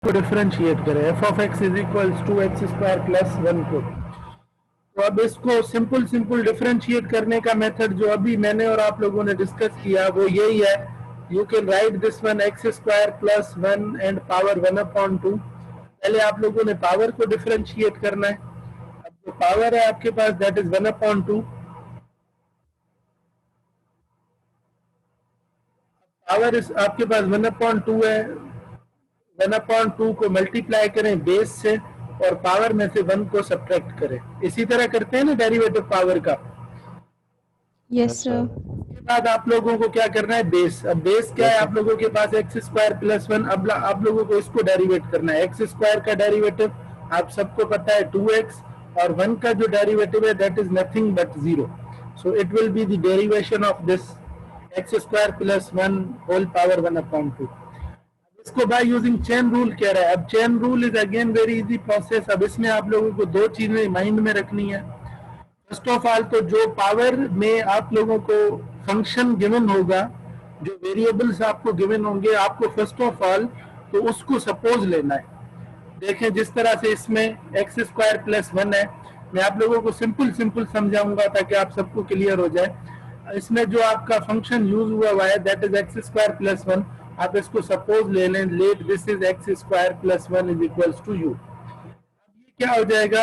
को डिफरेंशिएट करें, f of x is equals to x square plus 1 को। तो अब इसको सिंपल डिफरेंशिएट करने का मेथड जो अभी मैंने और आप लोगों ने डिस्कस किया वो यही है। You can write this one x square plus 1 and power 1/2। पहले आप लोगों ने पावर को डिफरेंशिएट करना है। अब जो पावर है आपके पास दैट इज 1/2। पावर इस आपके पास 1/2 है। 1/2 को मल्टीप्लाई करें बेस से और पावर में से 1 को सब्ट्रैक्ट करें। इसी तरह करते हैं ना डेरिवेटिव पावर का। Yes sir. उसके बाद आप लोगों को क्या करना है, बेस। अब बेस क्या है आप लोगों के पास एक्स स्क्वायर प्लस 1। अब आप लोगों को इसको डेरिवेट करना है। एक्स स्क्वायर का डेरिवेटिव आप सबको पता है 2x और 1 का जो डेरिवेटिव है that is nothing but 0। So it will be the derivation of this x square plus 1 whole power 1/2। इसको बाय यूजिंग चेन रूल कह रहा है। अब chain rule is again very easy process. अब इसमें आप लोगों को दो चीजें माइंड में रखनी है। फर्स्ट ऑफ ऑल तो जो पावर में आप लोगों को फंक्शन गिवन होगा, जो वेरिएबल्स आपको गिवन होंगे, आपको फर्स्ट ऑफ ऑल तो उसको सपोज लेना है। देखें जिस तरह से इसमें एक्स स्क्वायर प्लस 1 है, मैं आप लोगों को सिंपल समझाऊंगा ताकि आप सबको क्लियर हो जाए। इसमें जो आपका फंक्शन यूज हुआ है that is x square plus 1। आप इसको सपोज ले लें, let this is x square plus 1 is equals to u. ये क्या हो जाएगा,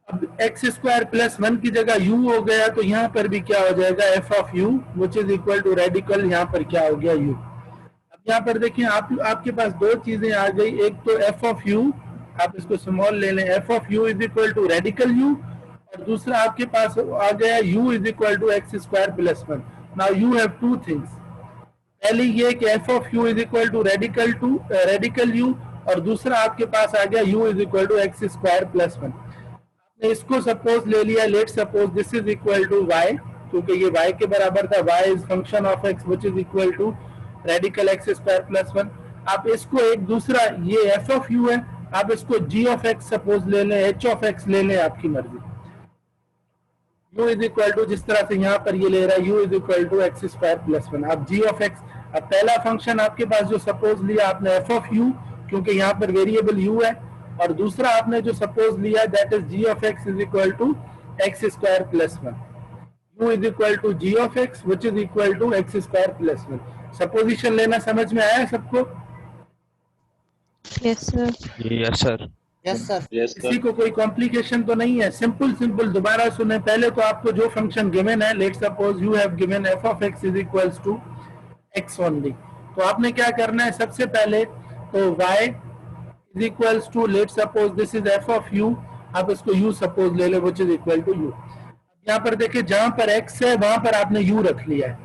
अब एक्स स्क्वायर प्लस 1 की जगह u हो गया तो यहाँ पर भी क्या हो जाएगा, f of u which is equal to radical, यहाँ पर क्या हो गया u। अब यहाँ पर देखिए आपके पास दो चीजें आ गई। एक तो एफ ऑफ यू, आप इसको स्मॉल ले लें, f of u is equal to radical u, और दूसरा आपके पास आ गया u is equal to x square plus 1। Now you have two things. पहले ये कि f of u is equal to radical u, और दूसरा आपके पास आ गया u is equal to x square plus 1। इसको सपोज ले लिया, let suppose this is equal to y, क्योंकि ये y के बराबर था। y is function of x which is equal to radical x square plus 1। आप इसको एक दूसरा, ये f ऑफ u है, आप इसको g ऑफ x सपोज ले लें, h ऑफ x ले लें, आपकी मर्जी। u इज इक्वल टू, जिस तरह से यहाँ पर ये ले रहा है, u is equal to x square plus 1। अब g ऑफ x, अब पहला फंक्शन आपके पास जो सपोज लिया आपने f ऑफ u, क्योंकि यहाँ पर वेरिएबल u है, और दूसरा आपने जो सपोज लिया that is g of x is equal to x square plus 1। u is equal to g of x which is equal to x square plus 1। Supposition लेना समझ में आया सबको? Yes sir. Yes sir. Yes sir. किसी को कोई complication तो नहीं है? सिंपल दोबारा सुने। पहले तो आपको जो फंक्शन गिवन है, let suppose you have given f of x is equals to x only, तो आपने क्या करना है, सबसे पहले तो y is equals to, let suppose this is f of u, आप इसको u सपोज ले ले which is equal to u। यहाँ पर देखिए जहां पर x है वहां पर आपने u रख लिया है।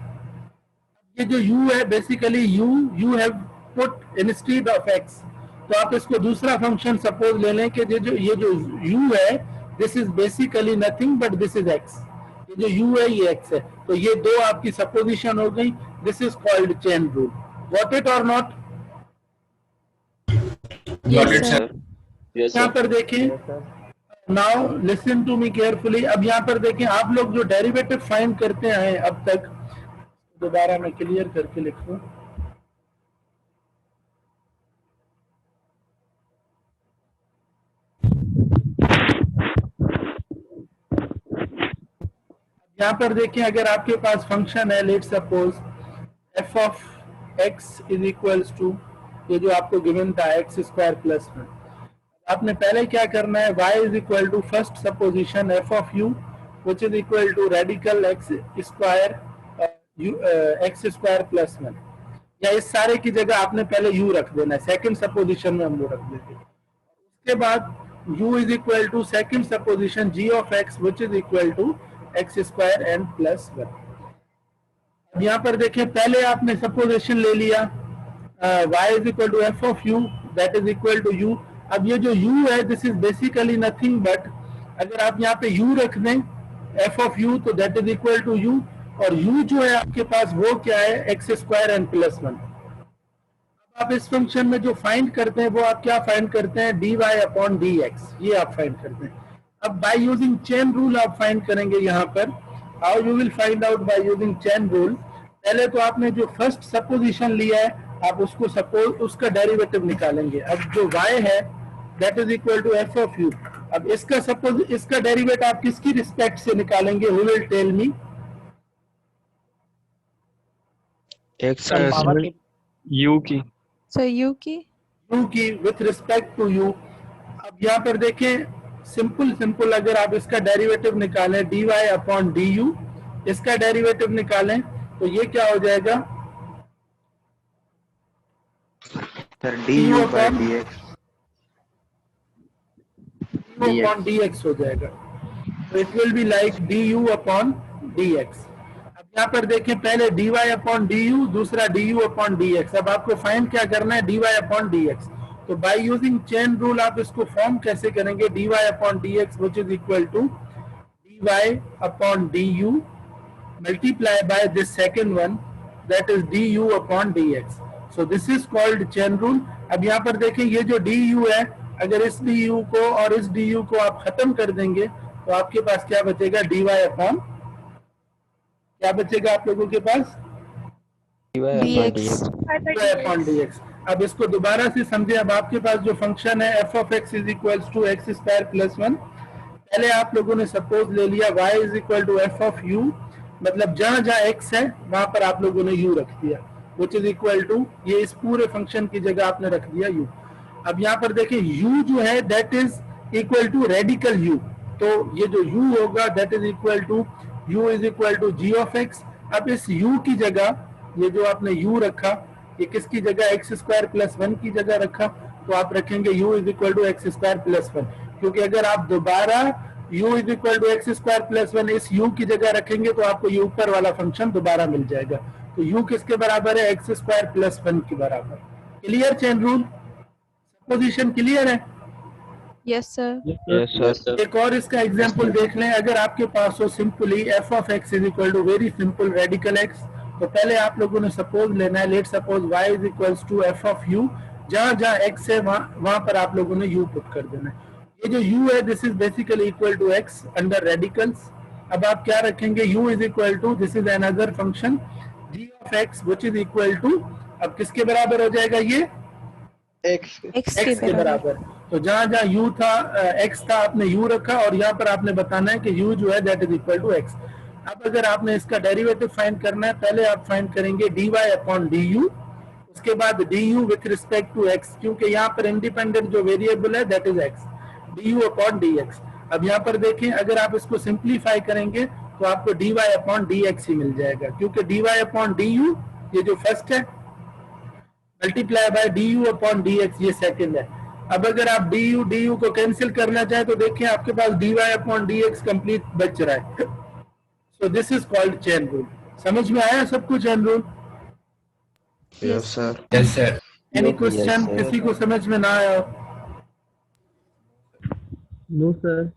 ये जो u है basically you have put instead of x, तो आप इसको दूसरा फंक्शन सपोज ले लें कि ये जो u है this is basically nothing but this is x। ये जो u है ये x है, तो ये दो आपकी सपोजिशन हो गई। This is called chain rule. Got it और नॉट? Yes sir. यहाँ पर देखें, now listen to me carefully. अब यहाँ पर देखें, आप लोग जो डेरिवेटिव फाइंड करते हैं अब तक, दोबारा मैं क्लियर करके लिखूं। यहाँ पर देखें, अगर आपके पास फंक्शन है, let suppose f of x is equals to, ये जो आपको गिवन था एक्स स्क्वायर प्लस 1, आपने पहले क्या करना है, y is equal to first supposition f of u which is equal to radical x square plus 1, या इस सारे की जगह आपने पहले u रख देना है। सेकंड सपोजिशन में हम वो रख देते हैं। उसके बाद u is equal to second supposition g of x which is equal to x square and plus 1। अब यहाँ पर देखें, पहले आपने सपोजिशन ले लिया y is equal to f of u that is equal to u। अब ये जो u है this is basically nothing but, अगर आप यहाँ पे u रख दें f ऑफ u तो that is equal to u, और u जो है आपके पास वो क्या है, एक्स स्क्वायर एंड प्लस 1। अब आप इस फंक्शन में जो फाइंड करते हैं वो आप क्या फाइंड करते हैं, dy अपॉन dx, ये आप फाइंड करते हैं। अब बाय यूजिंग चेन रूल आप फाइंड करेंगे। यहाँ पर how you will find out by using chain rule. पहले तो आपने जो फर्स्ट सपोजिशन लिया है आप उसको सपोज उसका डेरिवेटिव निकालेंगे। अब जो y है that is equal to f of u. अब इसका सपोज इसका डेरिवेटिव आप किसकी रिस्पेक्ट से निकालेंगे? Who will tell me? X sir power की यू की So U की u की विथ रिस्पेक्ट टू u। अब यहाँ पर देखें, सिंपल अगर आप इसका डेरिवेटिव निकालें dy अपॉन du, इसका डेरिवेटिव निकालें तो ये क्या हो जाएगा? Sir du by upon dx upon dx हो जाएगा। तो it will be like du upon dx। अब यहाँ पर देखें, पहले dy अपॉन du, दूसरा du अपॉन dx। अब आपको फाइंड क्या करना है? dy upon dx। तो बाय यूजिंग चेन रूल आप इसको फॉर्म कैसे करेंगे? dy upon dx which is equal to dy upon du multiply by this second one, that is du upon dx. So this is called chain rule. अब यहाँ पर देखें, ये जो du है, अगर इस du को और इस du को आप खत्म कर देंगे तो आपके पास क्या बचेगा? dy अपॉन, क्या बचेगा आप लोगों के पास? dx dy upon dx। अब इसको दोबारा से समझे। अब आपके पास जो फंक्शन है f of x is equals to x square plus 1, पहले आप लोगों ने सपोज ले लिया y is equal to f of u, मतलब जहां जहां x है वहां पर आप लोगों ने u रख दिया, विच इज इक्वल टू, ये इस पूरे फंक्शन की जगह आपने रख दिया u। अब यहाँ पर देखें u जो है that is equal to radical u, तो ये जो u होगा that is equal to u is equal to g of x। अब इस u की जगह ये जो आपने u रखा, ये किसकी जगह? एक्स स्क्वायर प्लस 1 की जगह रखा, तो आप रखेंगे u is equal to x square plus 1, क्योंकि अगर आप दोबारा u is equal to x square plus 1 इस u की जगह रखेंगे तो आपको ये ऊपर वाला फंक्शन दोबारा मिल जाएगा। तो u किसके बराबर है? एक्स स्क्वायर प्लस 1 के बराबर। Clear chain rule? Supposition clear है? yes sir यस सर एक और इसका एग्जांपल देख लें। अगर आपके पास हो simply f of x is equal to very simple radical x, तो पहले आप लोगों ने सपोज लेना है, let suppose y is equals to f of u, जहां जहां x है वहां पर आप लोगों ने u पुट कर देना है। ये जो u है this is basically equal to x under radicals. अब आप क्या रखेंगे? u is equal to, this is another function g of x which is equal to, अब किसके बराबर हो जाएगा? ये x x x के बराबर। तो जहां जहां u था x था आपने u रखा, और यहाँ पर आपने बताना है कि u जो है that is equal to x। अब अगर आपने इसका डेरिवेटिव फाइंड करना है, पहले आप फाइंड करेंगे dy अपॉन du, उसके बाद du with respect to x, क्योंकि यहाँ पर इंडिपेंडेंट जो वेरिएबल है that is x, du upon dx। अब यहाँ पर देखें, अगर आप इसको सिंप्लीफाई करेंगे तो आपको dy अपॉन dx ही मिल जाएगा, क्योंकि dy अपॉन du ये जो फर्स्ट है, multiply by du upon dx ये सेकंड है। अब अगर आप du को कैंसिल करना चाहें तो देखिए आपके पास dy अपॉन dx कंप्लीट बच रहा है। So this is called chain rule. समझ में आया सबको chain rule? yes sir yes sir any question? किसी को समझ में ना आया? नो सर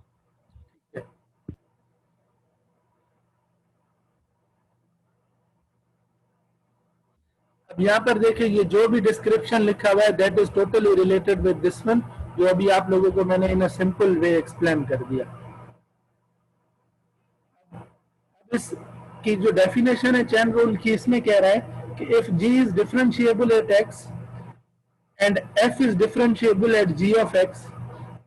अब यहाँ पर देखिए, ये जो भी डिस्क्रिप्शन लिखा हुआ है that is totally related with this one, जो अभी आप लोगों को मैंने इन अ सिंपल वे एक्सप्लेन कर दिया। इसकी जो डेफिनेशन है चेन रूल की, इसमें कह रहा है कि if g is differentiable at x and f is differentiable at g of x,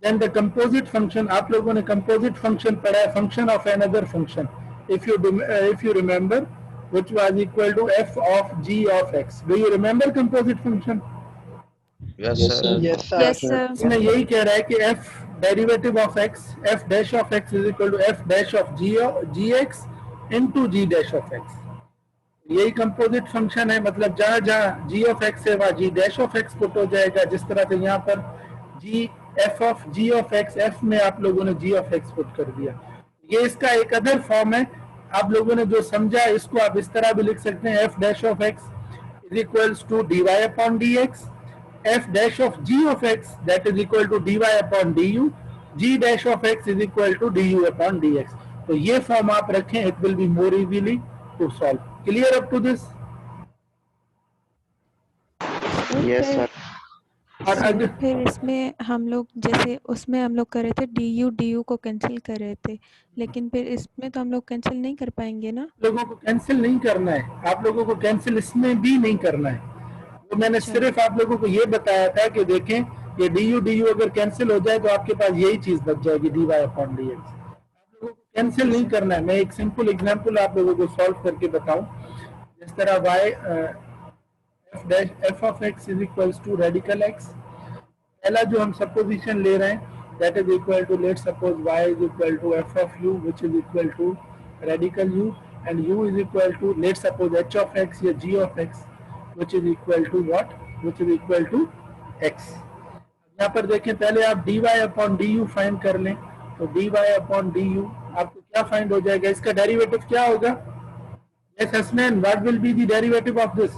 then the composite function, आप लोगों ने कंपोजिट फंक्शन पढ़ा है, function of another function, if you remember, which was equal to f of g of x. Do you remember composite function? Yes sir yes sir yes sir इसमें यही कह रहा है कि f derivative of x, f dash of x is equal to f dash of gx into g dash of x। यही composite function है, मतलब जहां जहां g ऑफ x है वहां g dash of x put हो जाएगा। जिस तरह से यहाँ पर g f of g of x, f में आप लोगों ने g ऑफ x पुट कर दिया। ये इसका एक अदर फॉर्म है, आप लोगों ने जो समझा इसको आप इस तरह भी लिख सकते हैं, f dash of x is equals to dy upon dx, f dash of g of x that is equal to dy upon du, g dash of x is equal to du upon dx। तो ये form आप रखें, it will be more easily to solve। Clear up to this? yes sir और अगर फिर इसमें हम लोग जैसे उसमें हम लोग कर रहे थे du को कैंसिल कर रहे थे, लेकिन फिर इसमें तो हम लोग कैंसिल नहीं कर पाएंगे ना? लोगों को कैंसिल नहीं करना है, आप लोगों को कैंसिल इसमें भी नहीं करना है, तो मैंने अच्छा। सिर्फ आप लोगों को ये बताया था कि देखें ये du अगर कैंसिल हो जाए तो आपके पास यही चीज बच जाएगी dy/dx। आप लोगों को कैंसिल नहीं करना है, मैं एक सिंपल एग्जांपल आप लोगों को सॉल्व करके बताऊं। जिस तरह f of x is equals to radical x, पहला जो हम सपोजिशन ले रहे हैं that is equal to, let's suppose y is equal to f of u which is equal to radical u, and u is equal to, let's suppose h of x या g of x which is equal to what, which is equal to x। यहाँ पर देखें पहले आप dy/du find कर लें, तो dy/du आपको क्या फाइंड हो जाएगा, इसका डेरिवेटिव क्या होगा? Yes, Hasnan, what will be the derivative of this?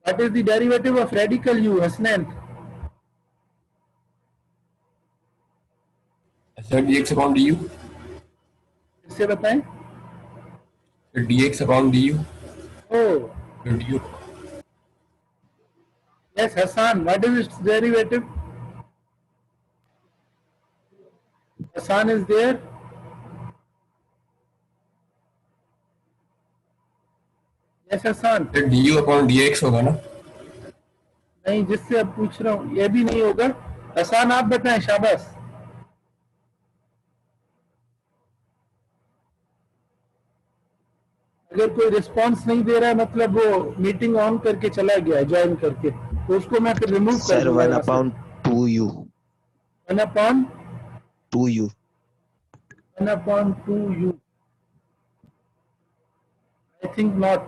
What is the derivative of radical u, Hasnan? Sir dx upon du, इससे बताएं। dx upon du, Oh, du yes, Hassan, what is its derivative? Hassan is there? Yes, Hassan. Sir du upon dx होगा ना? नहीं, जिससे अब पूछ रहा हूँ ये भी नहीं होगा। हसान आप बताएं, शाबाश। अगर कोई रिस्पांस नहीं दे रहा है मतलब वो मीटिंग ऑन करके चला गया है ज्वाइन करके, तो उसको मैं फिर रिमूव कर सर दूंगा। 1/2u 1/2u 1/2u I think not.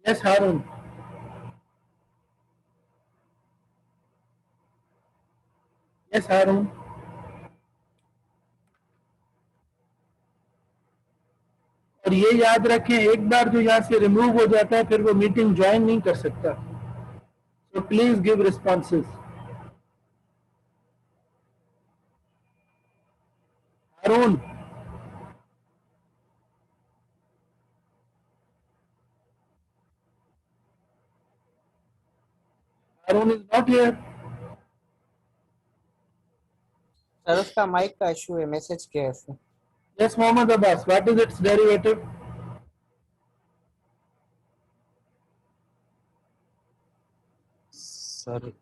Yes, Harun. Yes, Harun. और ये याद रखें, एक बार जो यहाँ से रिमूव हो जाता है फिर वो मीटिंग ज्वाइन नहीं कर सकता। So please give responses. Harun. Harun is not here. Sir उसका माइक का इशू है, मैसेज किया है उसने। Yes, Mohammad Abbas. What is its derivative? Sir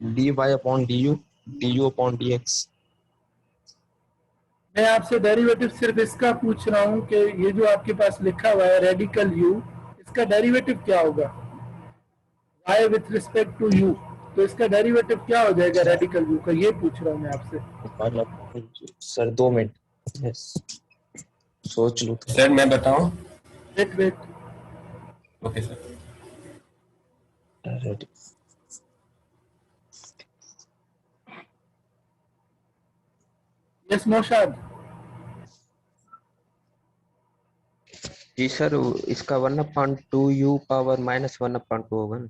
dy upon du, du upon dx। मैं आपसे डेरिवेटिव सिर्फ इसका पूछ रहा हूँ कि ये जो आपके पास लिखा हुआ है रेडिकल u, इसका डेरिवेटिव क्या होगा? y with respect to u, तो इसका डेरिवेटिव क्या हो जाएगा रेडिकल u का, ये पूछ रहा हूँ मैं आपसे। सर 2 मिनट, यस सोच लूँ। सर मैं बताऊं? Wait. Okay sir. Ready. Yes Naushad. जी सर, इसका 1/2u पावर -1/2 होगा ना?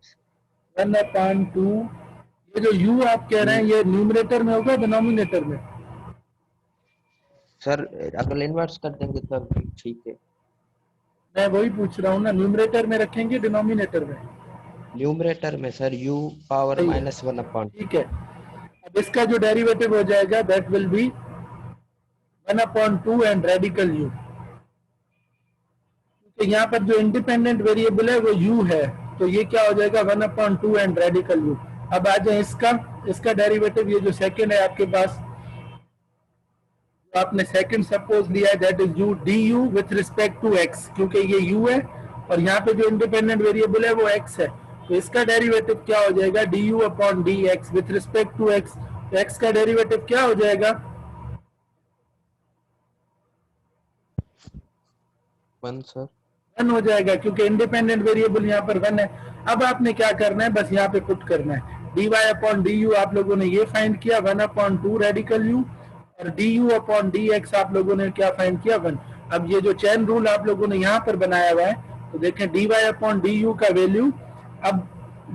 1/2, ये जो u आप कह रहे हैं ये न्यूमरेटर में होगा डिनोमिनेटर में? सर अगर इन्वर्स कर देंगे तब ठीक है। मैं वही पूछ रहा हूँ ना, न्यूमरेटर में रखेंगे डिनोमिनेटर में? न्यूमरेटर में सर u पावर -1/2। ठीक है, अब इसका जो डेरिवेटिव हो जाएगा that will B 1/2 and radical u। तो यहाँ पर जो इंडिपेंडेंट वेरिएबल है वो u है, तो ये क्या हो जाएगा 1/2 एंड रेडिकल u। अब आ जाए इसका डेरिवेटिव, ये जो सेकंड है आपके पास, तो आपने सेकंड सपोज लिया है that is u du with respect to x, क्योंकि ये u है और यहाँ पे जो इंडिपेंडेंट वेरिएबल है वो x है, तो इसका डेरिवेटिव क्या हो जाएगा du upon dx with respect to x। तो x का डेरिवेटिव क्या हो जाएगा? 1 सर। 1 हो जाएगा, क्योंकि इंडिपेंडेंट वेरिएबल यहाँ पर 1 है। अब आपने क्या करना है, बस यहाँ पे पुट करना है dy अपॉन du आप लोगों ने ये फाइंड किया 1/2 रेडिकल u, और du अपॉन dx आप लोगों ने क्या फाइंड किया 1। अब ये जो चेन रूल आप लोगों ने यहाँ पर बनाया हुआ है, तो देखें dy अपॉन du का वैल्यू अब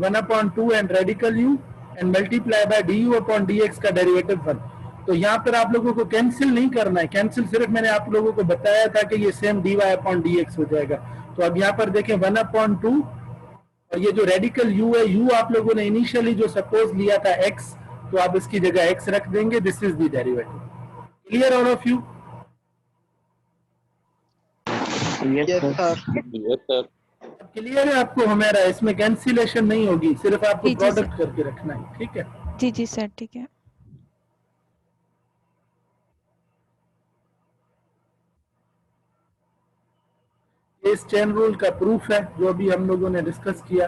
1/2 and radical u and multiply by du upon dx का डेरिवेटिव 1। तो यहाँ पर आप लोगों को कैंसिल नहीं करना है, कैंसिल सिर्फ मैंने आप लोगों को बताया था कि ये सेम dy अपॉन dx हो जाएगा। तो अब यहाँ पर देखें 1/2 और ये जो रेडिकल u है, u आप लोगों ने इनिशियली जो सपोज लिया था x, तो आप इसकी जगह x रख देंगे. This is the derivative. Clear all of you? Yes, Yes, sir. sir. Clear है आपको हमारा? इसमें कैंसिलेशन नहीं होगी, सिर्फ आपको जी, जी, सर. प्रोडक्ट करके रखना है. ठीक है. जी, जी सर, ठीक है. इस चेन रूल का प्रूफ है जो अभी हम लोगों ने डिस्कस किया.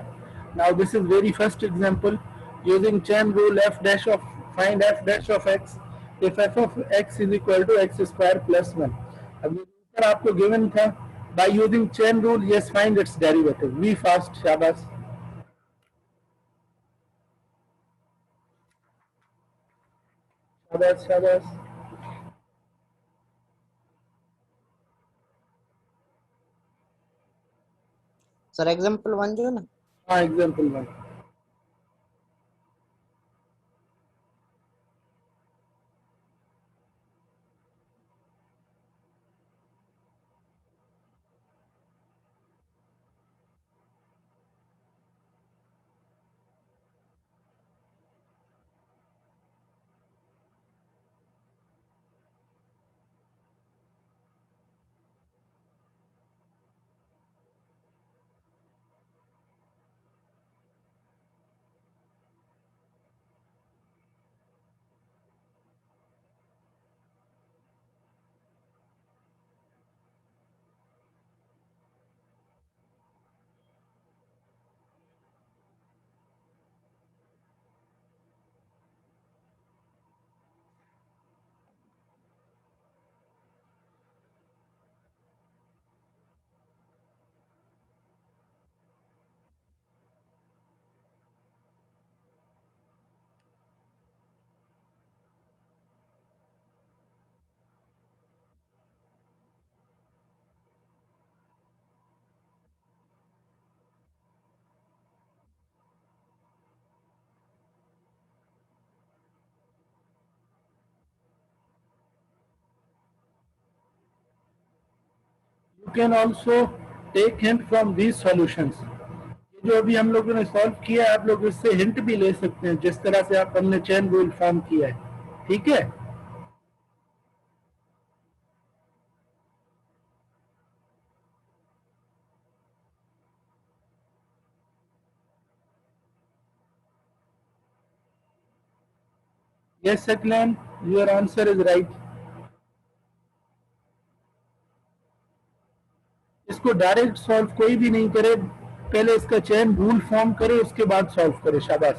Now this is very first example using chain rule f dash of find f dash of x if f of x is equal to x square plus 1. अब ये ऊपर आपको गिवन था by using chain rule. yes, find its derivative. we fast. शाबाश शाबाश शाबाश. Sir example 1 जो है ना, हाँ, example 1. You can also take hint from these solutions. जो अभी हम लोगों ने सॉल्व किया है, आप लोग इससे हिंट भी ले सकते हैं जिस तरह से आप हमने चेन रूल फॉर्म किया है. ठीक है. Yes, Saklan, your answer is right. इसको डायरेक्ट सॉल्व कोई भी नहीं करे, पहले इसका चेन रूल फॉर्म करे, उसके बाद सॉल्व करे. शाबाश.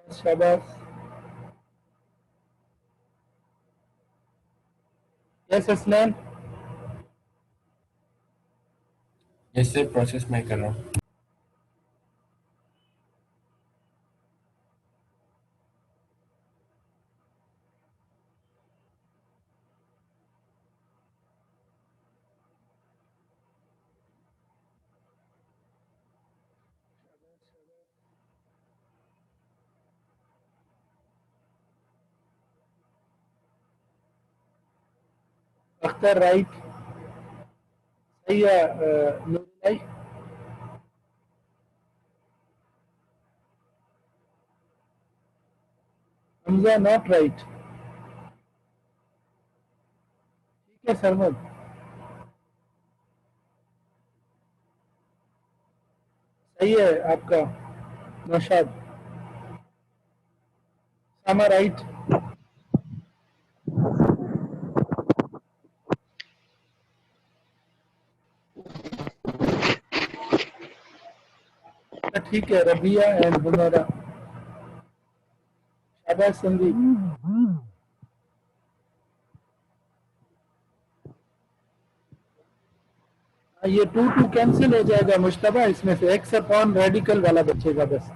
शाबाश. Yes Aslan. Yes sir, process मैं कर रहा हूँ. अख्तर राइट. सही है. नूरुल्लाह. Hamza not right. ठीक है सरमद. सही है आपका. नौशाद. सामा राइट. ठीक है. रबिया एंड हुमरा. शाबाश संदीप. ये 2 कैंसिल हो जाएगा मुश्तबा, इसमें से एक्स अपॉन रेडिकल वाला बचेगा बस.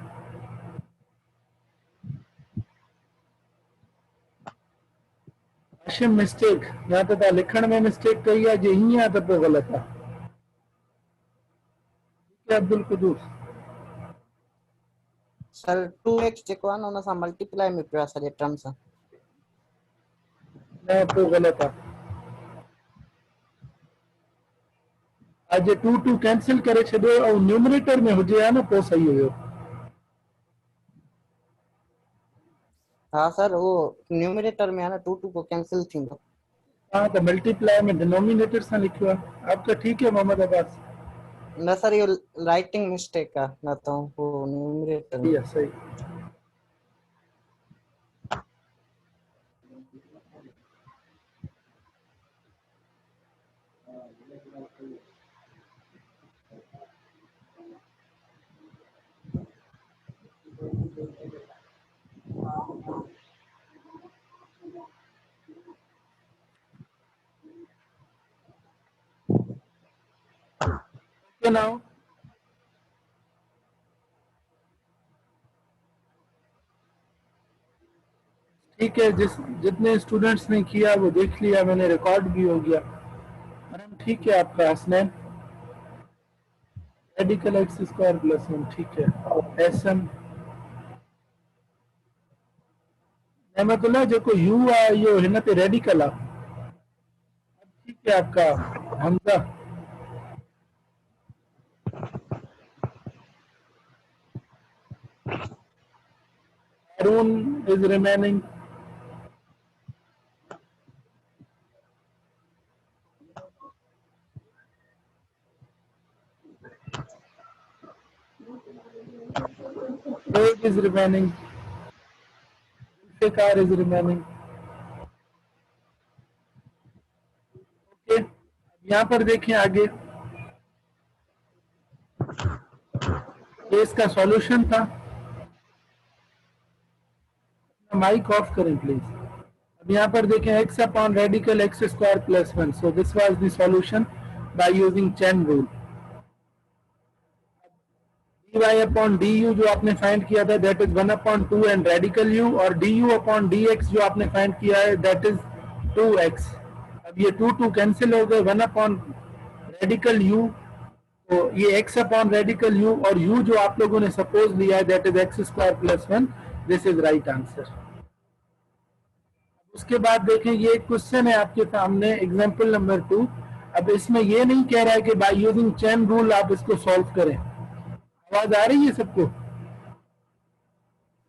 हाशिम मिस्टेक यहाँ तो था, लिखण में मिस्टेक कही है, जो ही तो पोइ गलत है. ठीक है अब्दुल कुदूस. सर 2x जेको आहे न उन सां मल्टीप्लाई में पियो आहे सॼे टर्म सां. न पोइ गलत है. आज 2 कैंसिल करे छॾियो ऐं न्यूमरेटर में हुजे हा न पोइ सही हुयो। हाँ सर, वो न्यूमरेटर में है ना 2 को कैंसिल थी। हाँ तो मल्टीप्लाई में डिनोमिनेटर सां लिखियो आहे। आपका ठीक है मोहम्मद अब्बास? ना सर, ये राइटिंग मिस्टेक है ना, तो वो न्यूमरेटर में। सही है, सही। Okay now. ठीक है, जितने स्टूडेंट्स ने किया वो देख लिया, मैंने रिकॉर्ड भी हो गया। ठीक है आपका Hasnain, radical x square plus 1, ठीक है। एसएम नेमतुल्लाह जेको यू आहे इहो हिन ते रेडिकल आहे। ठीक है आपका Hamza, Harun is remaining. Craig is remaining. Zulfikar is remaining. Okay, यहाँ पर देखें आगे, ये इसका सॉल्यूशन था। माइक ऑफ करें प्लीज। अब यहाँ पर देखें x upon radical x square plus 1, so this was the solution bye using chain rule. dy upon du जो आपने फाइंड किया था that is 1/2 and radical u, और du अपॉन dx जो आपने फाइंड किया है दैट इज 2x। अब ये 2 कैंसिल हो गए, 1 अपॉन रेडिकल u, तो ये x अपॉन रेडिकल u, और u जो आप लोगों ने सपोज लिया है that is x square plus 1, this is right answer. उसके बाद देखें, ये एक क्वेश्चन है आपके सामने, एग्जांपल नंबर 2। अब इसमें ये नहीं कह रहा है कि बाय यूजिंग चेन रूल आप इसको सॉल्व करें। आवाज आ रही है सबको?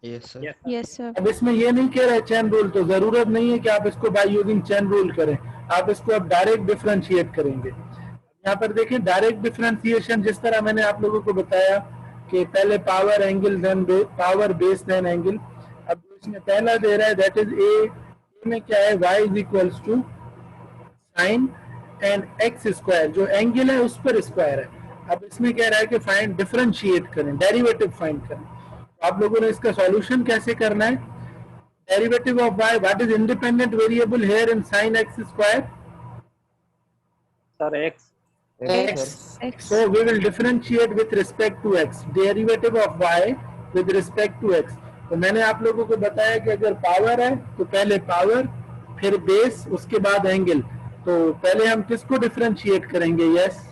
Yes, sir. Yes sir. अब इसमें ये नहीं कह रहा है चेन रूल, तो जरूरत नहीं है कि आप इसको बाय यूजिंग चेन रूल करें, आप इसको अब डायरेक्ट डिफरेंशिएट करेंगे। यहाँ पर देखें डायरेक्ट डिफरेंशिएशन, जिस तरह मैंने आप लोगों को बताया कि पहले power angle then power base then angle. अब इसमें पहला दे रहा है दैट इज ए में क्या है, y is equals to sine and x square, जो एंगल है उस पर स्क्वायर है। अब इसमें कह रहा है कि फाइंड डिफरेंशिएट करें, डेरिवेटिव फाइंड करें। आप लोगों ने इसका सॉल्यूशन कैसे करना है? Derivative of y, what is independent variable here in sin x square? Sir x. X. So we will differentiate with respect to x, derivative of y with respect to x। तो मैंने आप लोगों को बताया कि अगर पावर है तो पहले पावर, फिर बेस, उसके बाद एंगल। तो पहले हम किसको डिफरेंशिएट करेंगे? Yes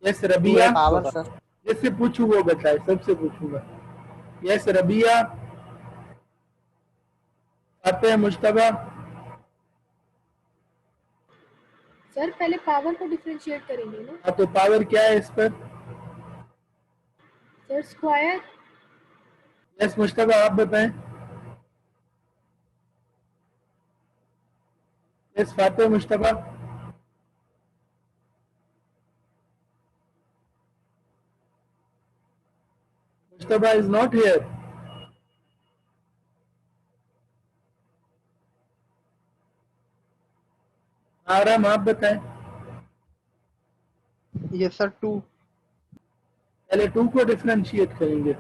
yes Rabia, power sir. जिससे पूछूं वो बताए, सबसे पूछूंगा। यस रबिया, आते हैं मुश्तबा। सर पहले पावर को डिफरेंशिएट करेंगे ना। हाँ, तो पावर क्या है इस पर? Sir square. यस मुश्तबा, आप बताएं। Yes Fateh Mushtaba. Mushtaba is not here. Aram, आप बताएं। Yes sir 2। पहले 2 को डिफरेंशिएट करेंगे।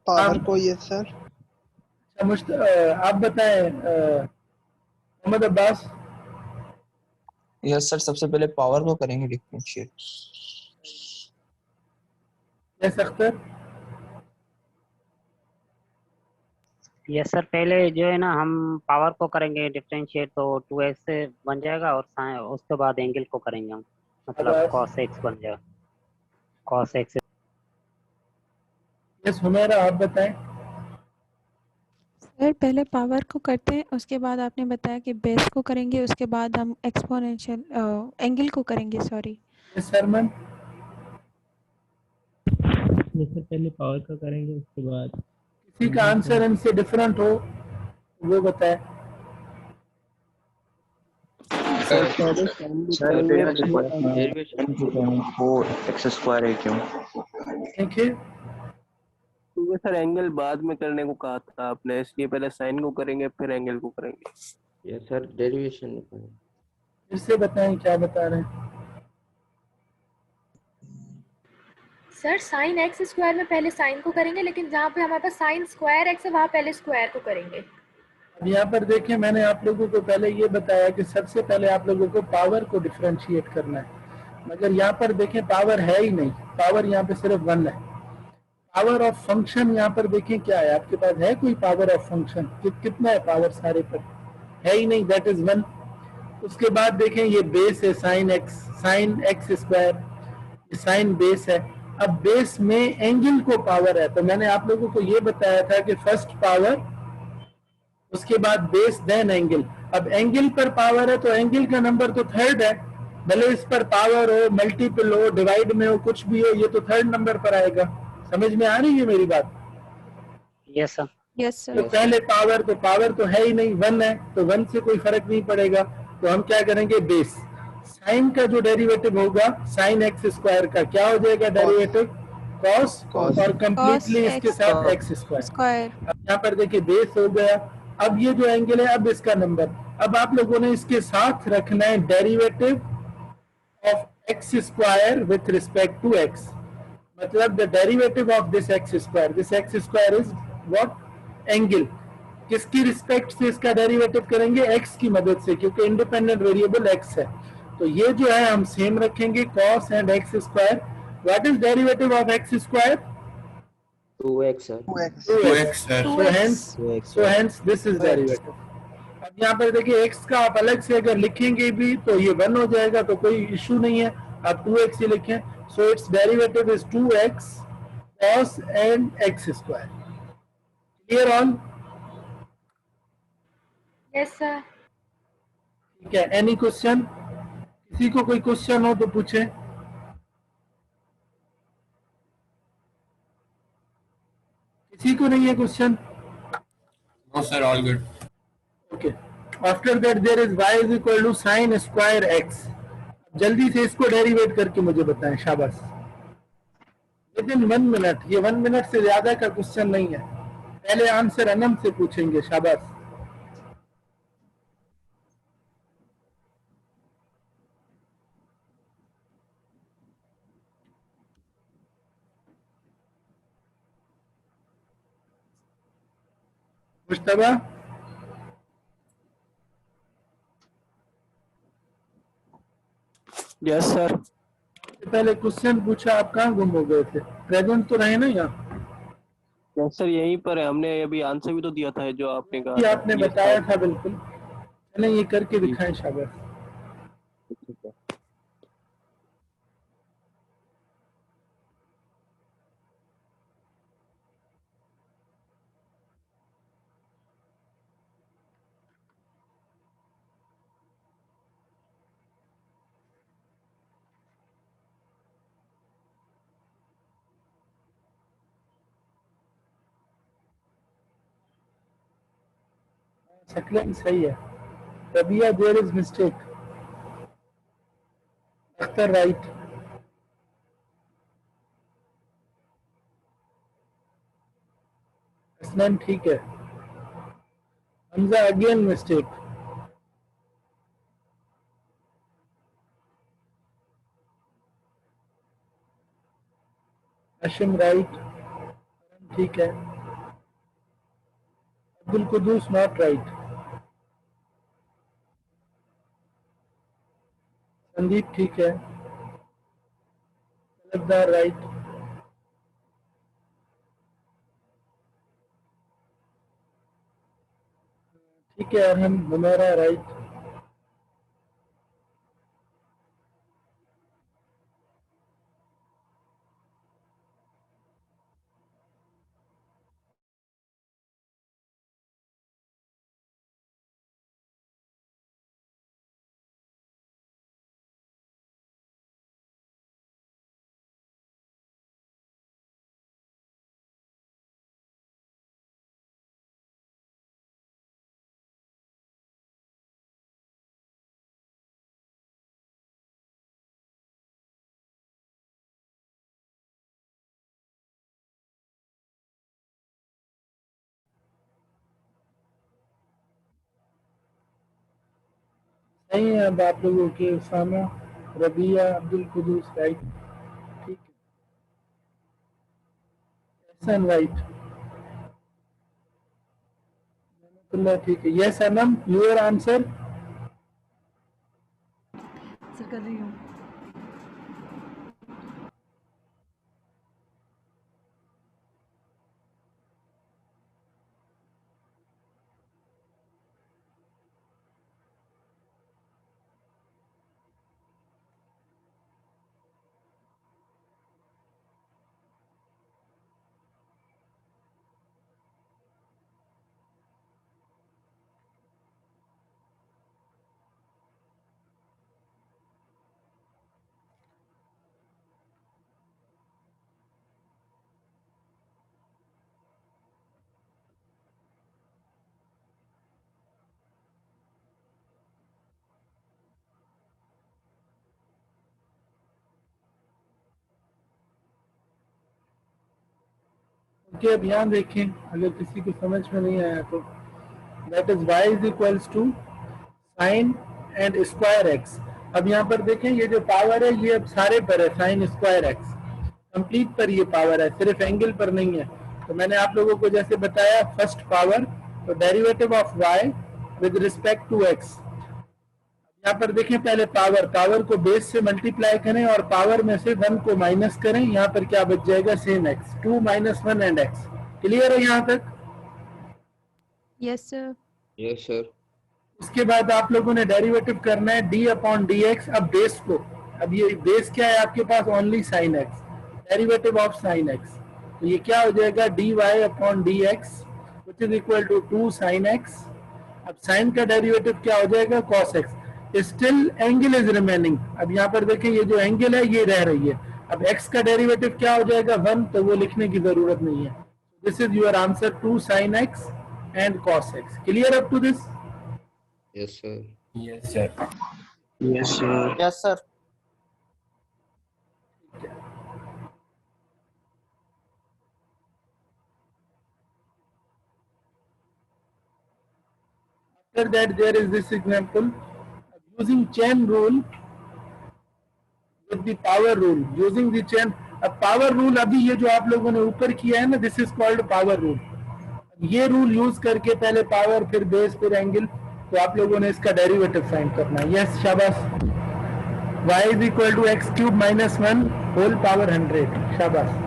पावर को यस सर। अच्छा आप बताएं मोहम्मद अब्बास। यस सर, सबसे पहले पावर को करेंगे differentiate. Yes Akhtar. Yes sir, पहले जो है ना हम पावर को करेंगे डिफरेंशिएट, तो 2x बन जाएगा, और उसके बाद एंगल को करेंगे हम, मतलब cos x बन जाएगा, cos x। यस हुमैरा, आप बताएं। सर पहले पावर को करते हैं, उसके बाद आपने बताया कि बेस को करेंगे, उसके बाद हम एक्सपोनेंशियल एंगल को करेंगे, सॉरी। Yes sir ma'am. जैसे पहले पावर का करेंगे उसके बाद किसी का आंसर इनसे डिफरेंट हो वो बताए। सर पहले साइन को सर करेंगे डेरिवेशन वो एक्स स्क्वायर है क्यों? देखिए क्योंकि सर एंगल बाद में करने को कहा था आपने, इसलिए पहले साइन को करेंगे फिर एंगल को करेंगे। ये सर डेरिवेशन फिर से बताएं क्या बता रहे हैं। सर साइन एक्स स्क्वायर में पहले साइन को करेंगे, लेकिन जहाँ पे हमारे पास साइन स्क्वायर एक्स है वहाँ पहले स्क्वायर को करेंगे। अब यहाँ पर देखिए मैंने आप लोगों को पहले ये बताया कि सबसे पहले आप लोगों को पावर को डिफरेंशिएट करना है, मगर यहाँ पर देखें पावर है ही नहीं, पावर यहाँ पे सिर्फ 1 है। पावर ऑफ फंक्शन यहाँ पर देखें क्या है, आपके पास है कोई पावर ऑफ फंक्शन? कितना है पावर सारे पर? है ही नहीं, दैट इज 1। उसके बाद देखें ये बेस है साइन एक्स स्क्वायर, ये साइन बेस है। अब बेस में एंगल को पावर है, तो मैंने आप लोगों को ये बताया था कि फर्स्ट पावर, उसके बाद बेस देन एंगल। अब एंगल पर पावर है तो एंगल का नंबर तो थर्ड है, भले इस पर पावर हो, मल्टीपल हो, डिवाइड में हो, कुछ भी हो, ये तो थर्ड नंबर पर आएगा। समझ में आ रही है मेरी बात? Yes sir. यस तो सर। पहले पावर तो है ही नहीं, 1 है, तो 1 से कोई फर्क नहीं पड़ेगा, तो हम क्या करेंगे बेस। साइन का जो डेरिवेटिव होगा साइन एक्स स्क्वायर का क्या हो जाएगा डेरिवेटिव? कॉस, और कंप्लीटली इसके साथ एक्स स्क्वायर। स्क्वायर। अब यहाँ पर देखिए बेस हो गया। अब ये जो एंगल है, अब इसका नंबर, अब आप लोगों ने इसके साथ रखना है derivative of x square with respect to x, मतलब the derivative of this x square is what? Angle. किसकी रिस्पेक्ट से इसका डेरिवेटिव करेंगे? एक्स की मदद से, क्योंकि इंडिपेंडेंट वेरिएबल एक्स है। तो ये जो है हम सेम रखेंगे, cos and x square. What is derivative of x square? 2x sir. 2x sir. So hence this is derivative. अब यहाँ पर देखिए x का आप अलग से अगर लिखेंगे भी तो ये 1 हो जाएगा, तो कोई इशू नहीं है, आप 2x ही लिखें। So its derivative is 2x cos and x square. Clear all? Yes sir. ठीक है, एनी क्वेश्चन? किसी को कोई क्वेश्चन हो तो पूछे। किसी को नहीं है question? No sir, all good. Okay. After that there is y is equal to sin square x. जल्दी से इसको डेरिवेट करके मुझे बताएं, शाबाश। विद इन 1 मिनट, ये 1 मिनट से ज्यादा का क्वेश्चन नहीं है, पहले आंसर अनंत से पूछेंगे, शाबाश। Mushtaba, yes sir. पहले क्वेश्चन पूछा, आप कहाँ गुम हो गए थे? प्रेजेंट तो रहे ना यहाँ? यस सर, यहीं पर है, हमने अभी आंसर भी तो दिया था जो आपने कहा ये था। आपने बताया था बिल्कुल। चलें ये करके दिखाएं, शाबाश। शक्लें सही है। Rabia, there is mistake. Akhtar right. Hasnain ठीक है। Hamza again mistake. Hashim right, ठीक है। Abdul Quddus not right. संदीप ठीक है। तलबदार राइट। ठीक है, अरहम हुमैरा राइट। नहीं है अब आप लोगों के उसामा, रबिया, अब्दुल कुदूस राइट, ठीक है, एहसन राइट, ठीक है, yes Anam your answer. Sir कर रही हूँ। ओके, अब ध्यान देखें, अगर किसी को समझ में नहीं आया तो that is y is equals to sine and square x. अब यहाँ पर देखें ये जो पावर है ये अब सारे पर है, साइन स्क्वायर एक्स कंप्लीट पर ये पावर है, सिर्फ एंगल पर नहीं है। तो मैंने आप लोगों को जैसे बताया फर्स्ट पावर, तो derivative of y with respect to x। यहाँ पर देखें पहले पावर, पावर को बेस से मल्टीप्लाई करें और पावर में से 1 को माइनस करें, यहाँ पर क्या बच जाएगा, same x, 2 - 1 and x। Clear है यहाँ तक? Yes sir. Yes, sir. उसके बाद आप लोगों ने डेरिवेटिव करना है d अपॉन डी एक्स। अब बेस को, अब ये बेस क्या है आपके पास, only sine x, derivative of sine x, तो ये क्या हो जाएगा, dy upon d x which is equal to 2 sine x. अब साइन का डेरिवेटिव क्या हो जाएगा, cos x. Still angle is remaining. अब यहाँ पर देखें ये जो एंगल है ये रह रही है। अब x का डेरिवेटिव क्या हो जाएगा, 1, तो वो लिखने की जरूरत नहीं है। This is your answer, 2 sine x and cos x. Clear up to this? Yes, sir. Yes, sir. Yes, sir. Yes sir. After that there is this example using chain rule with the power rule, using the chain। अब power rule अभी ये जो आप लोगों ने ऊपर किया है ना, this is called power rule. ये रूल यूज करके पहले पावर फिर बेस फिर एंगल, तो आप लोगों ने इसका डेरिवेटिव फाइंड करना है। यस शाबाश, y is equal to x cube minus 1 whole power 100। शाबाश।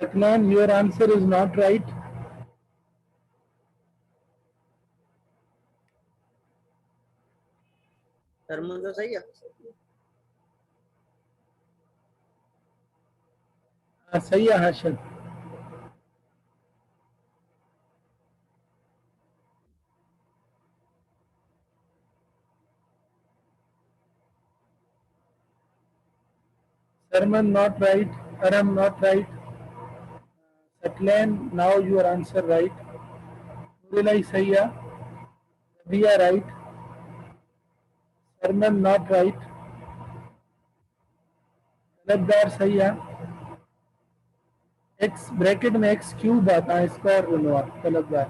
Saklan, your answer is not right. Sir मुझे सही है। सही है Hashim. Sarman not right. Aram not right. Saklan, now your answer right. Nurulai सही है। Rabia right. Sarman not right. तलबदार सही है। x ब्रैकेट में x क्यूब आता है, स्क्वायर बनवा तलबदार।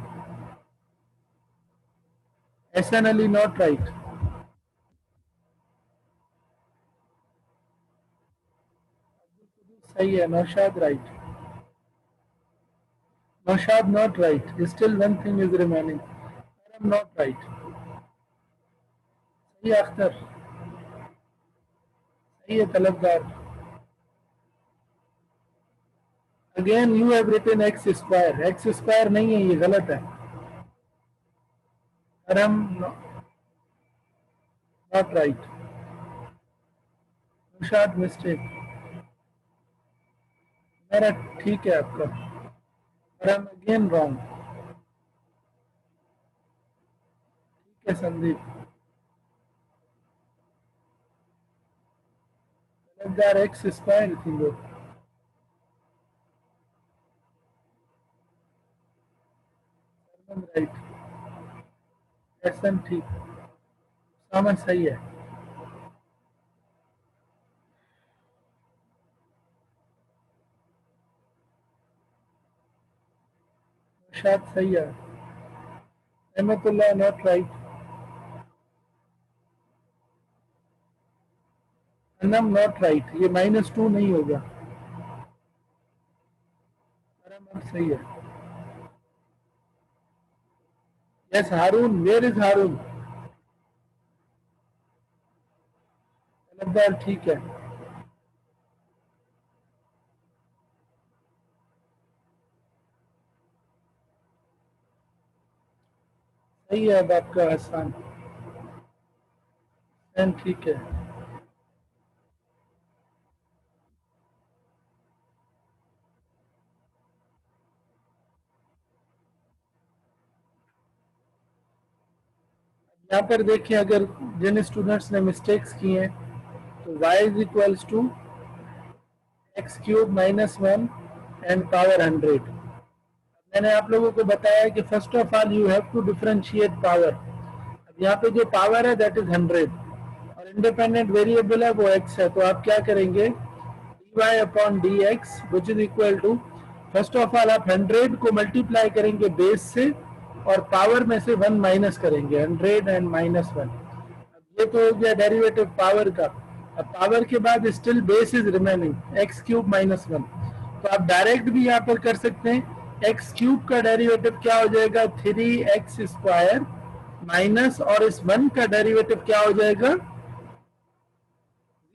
Ehsan Ali not right. सही है। Naushad right. Naushad not right. Still one thing is remaining. Aram not right. सही है अख्तर। सही है Talabdar. Again you have written x square. X square नहीं है, ये गलत है। Aram not right. Naushad mistake. मेरा ठीक है आपका। Aram again wrong. ठीक है संदीप। तलबदार एक्स स्क्वायर थी वो। राइट। एहसन ठीक। सामन सही है। शायद सही है। रहमतुल्लाह not right. Anam not right. ये -2 नहीं होगा। अनम सही है। यस हारून, वेयर इज हारून? तलबदार ठीक है। सही है अब आपका हसन। ठीक है। यहाँ पर देखिए, अगर जिन स्टूडेंट्स ने मिस्टेक्स की हैं तो y is equals to x cube -1 and power 100। मैंने आप लोगों को बताया कि first of all you have to differentiate power. अब यहाँ पे जो पावर है दैट इज 100 और इंडिपेंडेंट वेरिएबल है वो x है। तो आप क्या करेंगे, dy upon dx which is equal to, first of all आप 100 को मल्टीप्लाई करेंगे बेस से और पावर में से 1 माइनस करेंगे, 100 एंड -1। अब ये तो हो गया डेरिवेटिव पावर का। अब पावर के बाद still base is remaining x cube -1। तो आप डायरेक्ट भी यहाँ पर कर सकते हैं। एक्स क्यूब का डेरिवेटिव क्या हो जाएगा, 3x स्क्वायर माइनस, और इस 1 का डेरिवेटिव क्या हो जाएगा,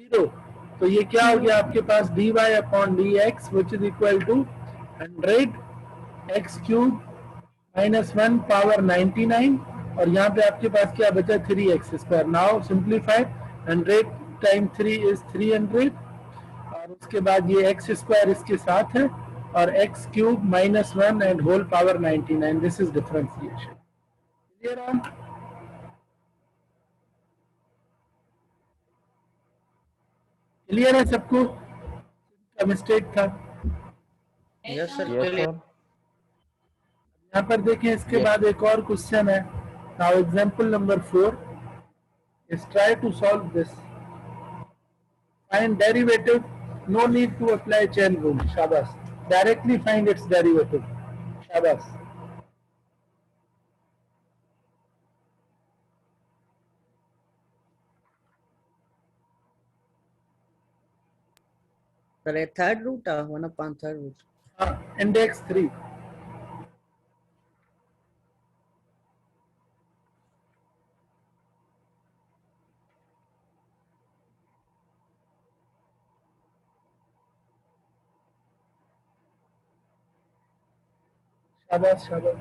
0। तो ये क्या हो गया आपके पास, dy upon dx which is equal to 100 x cube -1 power 99, और यहाँ पे आपके पास क्या बचा, 3x square. Now simplified, 100 time 3 is 300, और उसके बाद ये x स्क्वायर इसके साथ है और x cube -1 and whole power 99। This is differentiation. Clear on? Clear है सबको? का मिस्टेक था। Yes sir. यहाँ पर देखें, इसके बाद एक और क्वेश्चन है। Now example number 4 is try to solve this. Find derivative, no need to apply chain rule. Shabas. Directly find its derivative. Shabas. Sir third root 1 upon third root। Index 3. शाबाश शाबाश।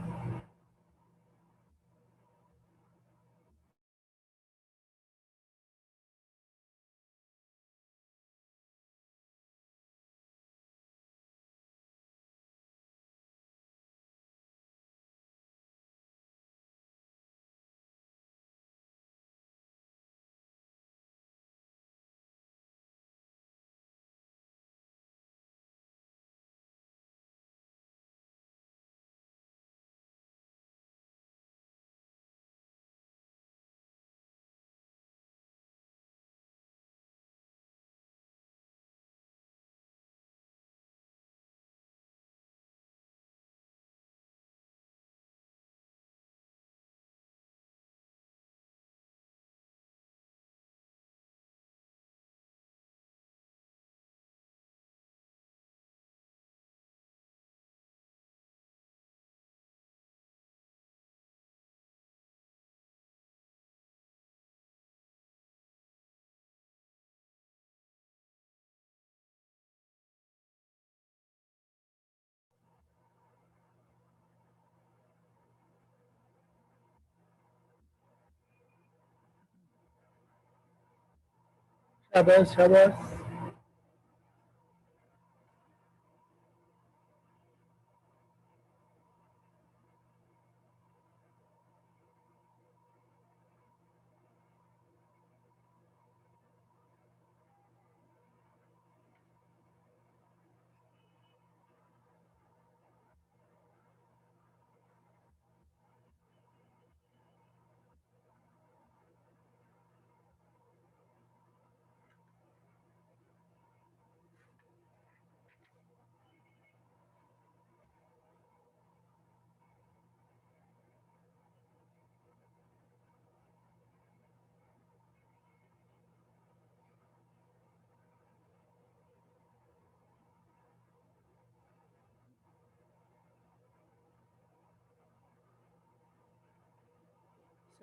शाबाश शाबाश।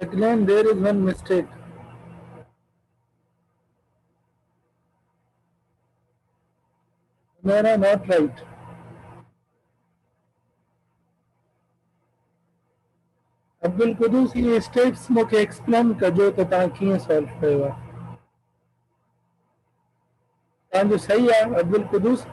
Second, there is one mistake. Humera not right. Abdul Quddus ये states मूंखे explain कजो त तव्हां कीअं सॉल्व कयो आहे। तव्हांजो सही आहे अब्दुल कुदूस।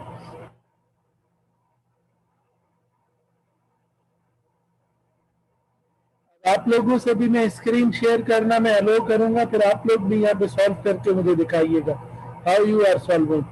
आप लोगों से भी मैं स्क्रीन शेयर करना मैं अलो करूंगा, फिर आप लोग भी यहाँ पे सॉल्व करके मुझे दिखाइएगा how you are solving.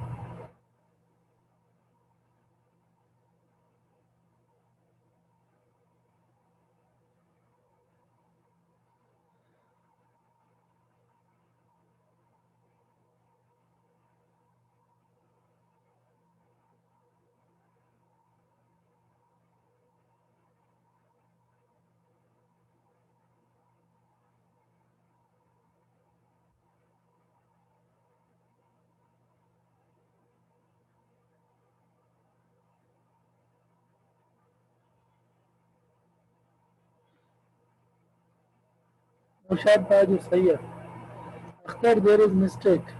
Mushad भाई सही है। Akhtar there is mistake.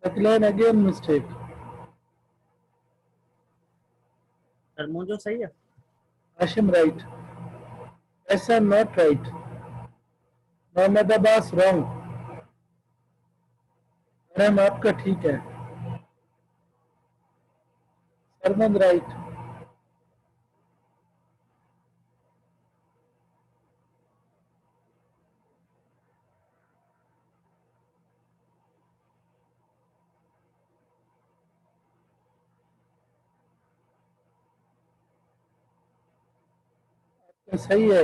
Saqlain again mistake. Sir मुझे सही है। Hashim right. Ehsan not right. Mohammad Abbas wrong. Ma'am आपका ठीक है। सरमद राइट। सही है।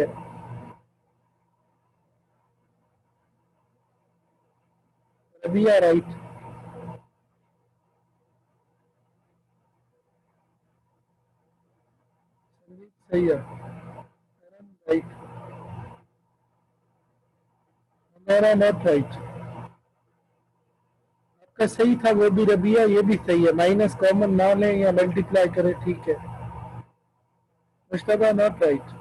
रबिया राइट। सही है। राइट। मेरा नॉट राइट। आपका सही था वो भी रबिया, ये भी सही है। माइनस कॉमन ना लें या मल्टीप्लाई करें, ठीक है। Mushtaba not right.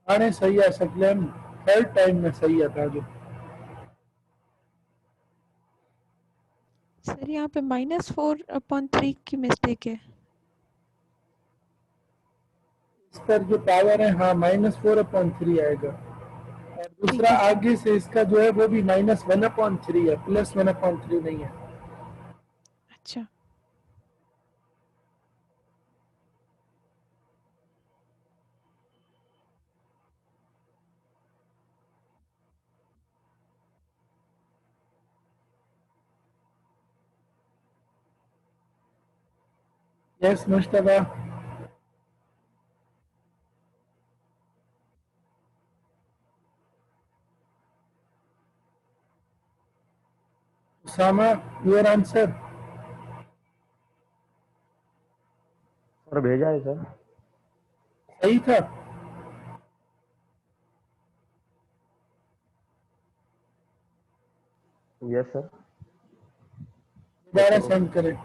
हाणे सही आहे सकलेन थर्ड टाइम में सही आहे तव्हांजो। सर यहाँ पे -4/3 की मिस्टेक है। इस पर जो पावर है हाँ -4/3 आएगा और दूसरा ठीक है। आगे से इसका जो है वो भी -1/3 है, +1/3 नहीं है। अच्छा। Yes Mujtaba. Usama, your answer. Sir भेजा है सर। सही था। Yes sir. दोबारा सेंड करें।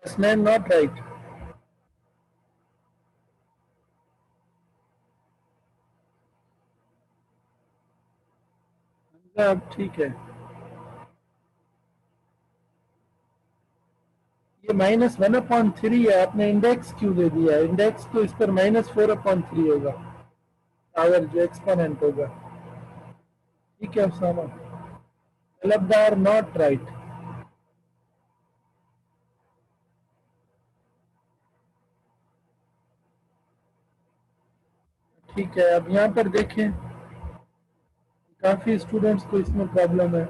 Hasnain not right. अब ठीक है। ये -1/3 है, आपने इंडेक्स क्यों दे दिया? इंडेक्स तो इस पर -4/3 होगा, पावर जो एक्सपोनेंट होगा। ठीक है उसामा, तलबदार नॉट राइट। ठीक है, अब यहाँ पर देखें, काफी स्टूडेंट्स को इसमें प्रॉब्लम है।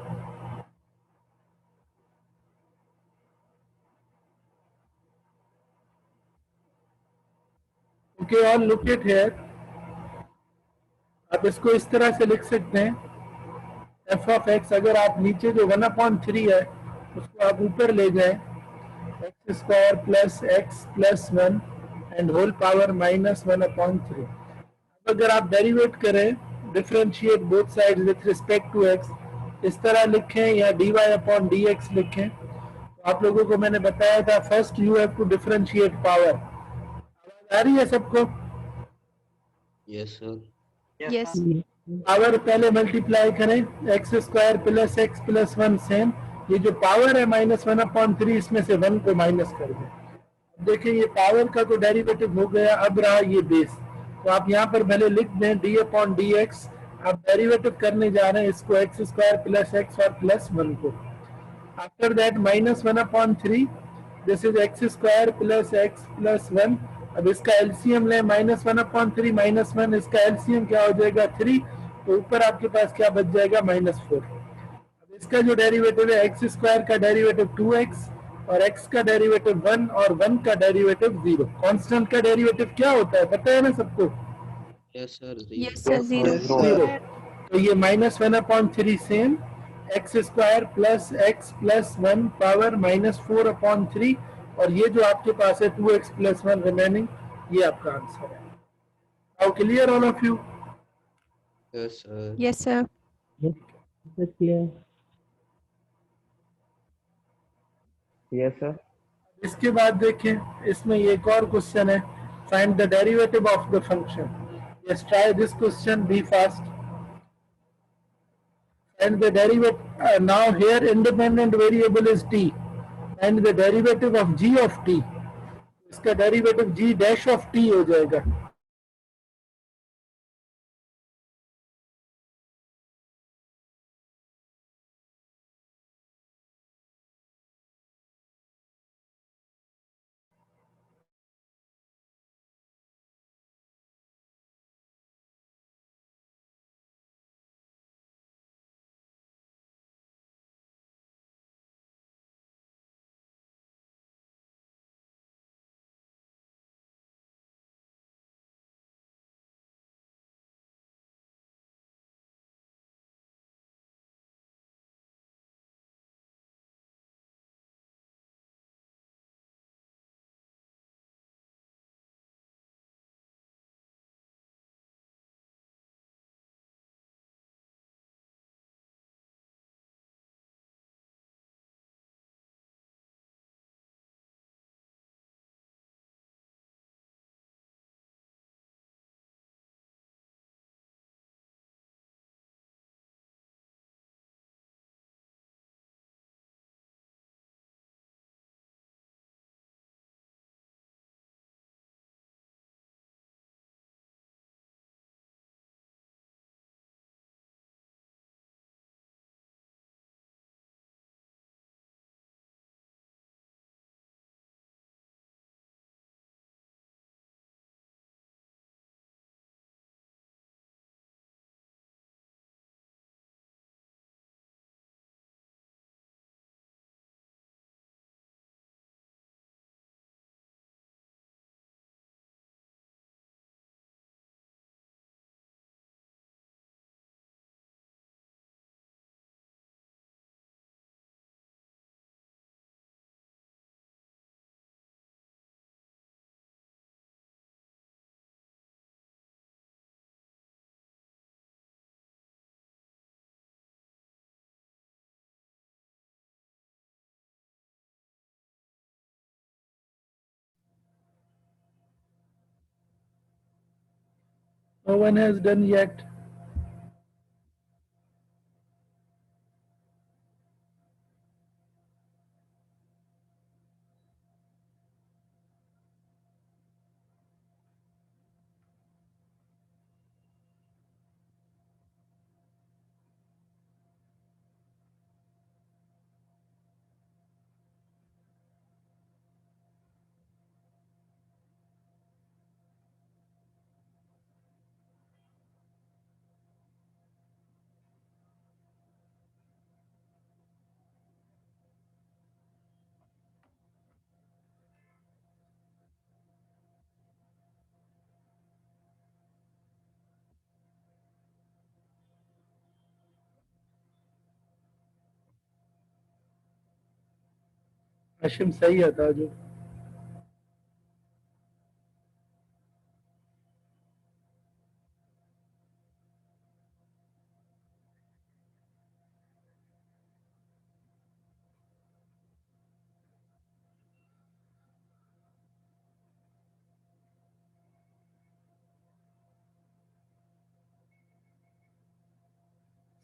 Okay, all look it here. आप इसको इस तरह से लिख सकते हैं, एफ ऑफ एक्स, अगर आप नीचे जो 1/3 है उसको आप ऊपर ले जाएं, x² plus x plus 1 and whole power -1/3। अगर आप डेरिवेट करें, differentiate both side with respect to x, इस तरह लिखें या dy/dx लिखें, तो आप लोगों को मैंने बताया था first you have to differentiate power. आवाज आ रही है सबको? Yes sir. यस। पावर पहले मल्टीप्लाई करें, x² plus x plus 1 same, ये जो पावर है -1/3 इसमें से 1 को माइनस कर दें। अब देखिए ये पावर का तो डेरिवेटिव हो गया, अब रहा ये बेस, तो आप यहाँ पर पहले लिख दें d/dx। आप डेरिवेटिव करने जा रहे हैं इसको x² प्लस x और प्लस 1 को। After that -1/3, this is x² plus x plus 1। अब इसका एलसीएम लें, -1/3 -1, इसका एलसीएम क्या हो जाएगा 3, तो ऊपर आपके पास क्या बच जाएगा -4। अब इसका जो डेरिवेटिव है x² का डेरिवेटिव 2x और x का डेरिवेटिव 1 और 1 का डेरिवेटिव 0। कांस्टेंट का डेरिवेटिव क्या होता है पता है ना सबको? Yes sir. Yes sir, 0। 0। तो ये -1/3 same, x² plus x plus 1 power -4/3, और ये जो आपके पास है 2x प्लस 1 रिमेनिंग, ये आपका आंसर है। Now clear all of you? Yes sir. Yes sir. Yes sir. इसके बाद देखें, इसमें एक और क्वेश्चन है, find the derivative of the function. Yes, try this question, be fast. And the derivative, now here independent variable is t, and the derivative of g of t, इसका derivative g dash of t हो जाएगा। No one has done yet. Hashim सही है ताजु।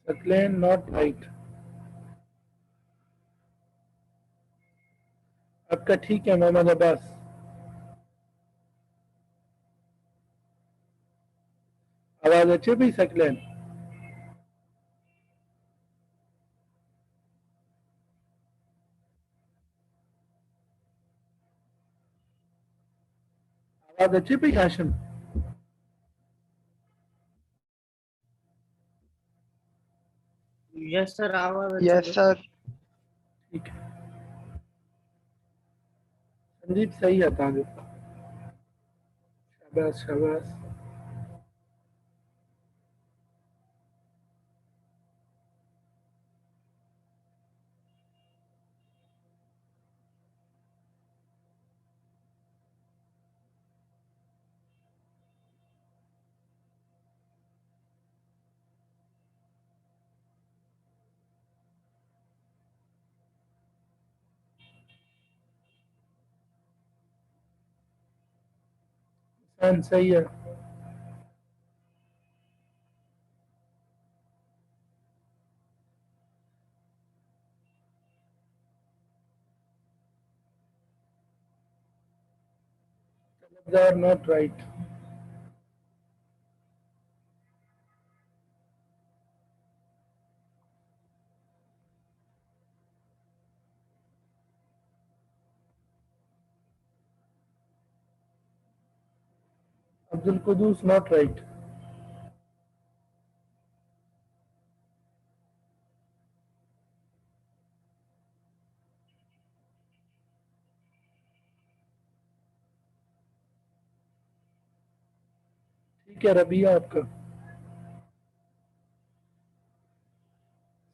Saklan not right. आपका ठीक है मोहम्मद अब्बास। आवाज अच्छी भी सकलेन। आवाज अच्छी भी हाशिम। यस सर आवाज अच्छी यस है। सर। ठीक है संदीप सही है ताजु। शाबाश शाबाश। सही है। They are not right. Abdul Qudus not right. ठीक है रबिया आपका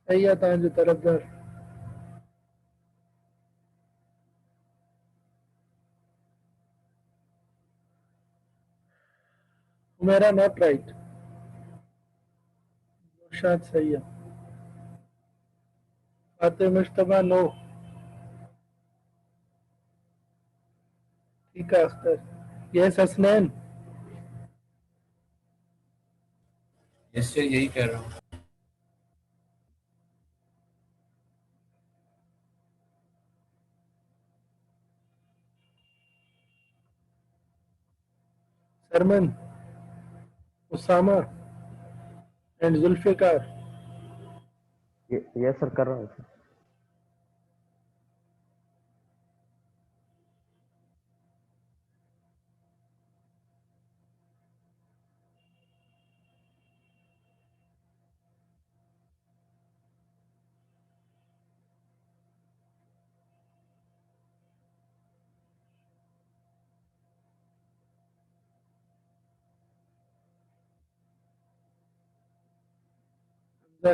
सही है ताजु तरफदार। मेरा नॉट राइट। शायद सही है। फातिह मुश्तबा नो। ठीक है Akhtar. Yes Hasnain. Yes sir यही कह रहा हूँ। Sarman Usama and Zulfiqar. Yes sir कर रहा हूँ सर।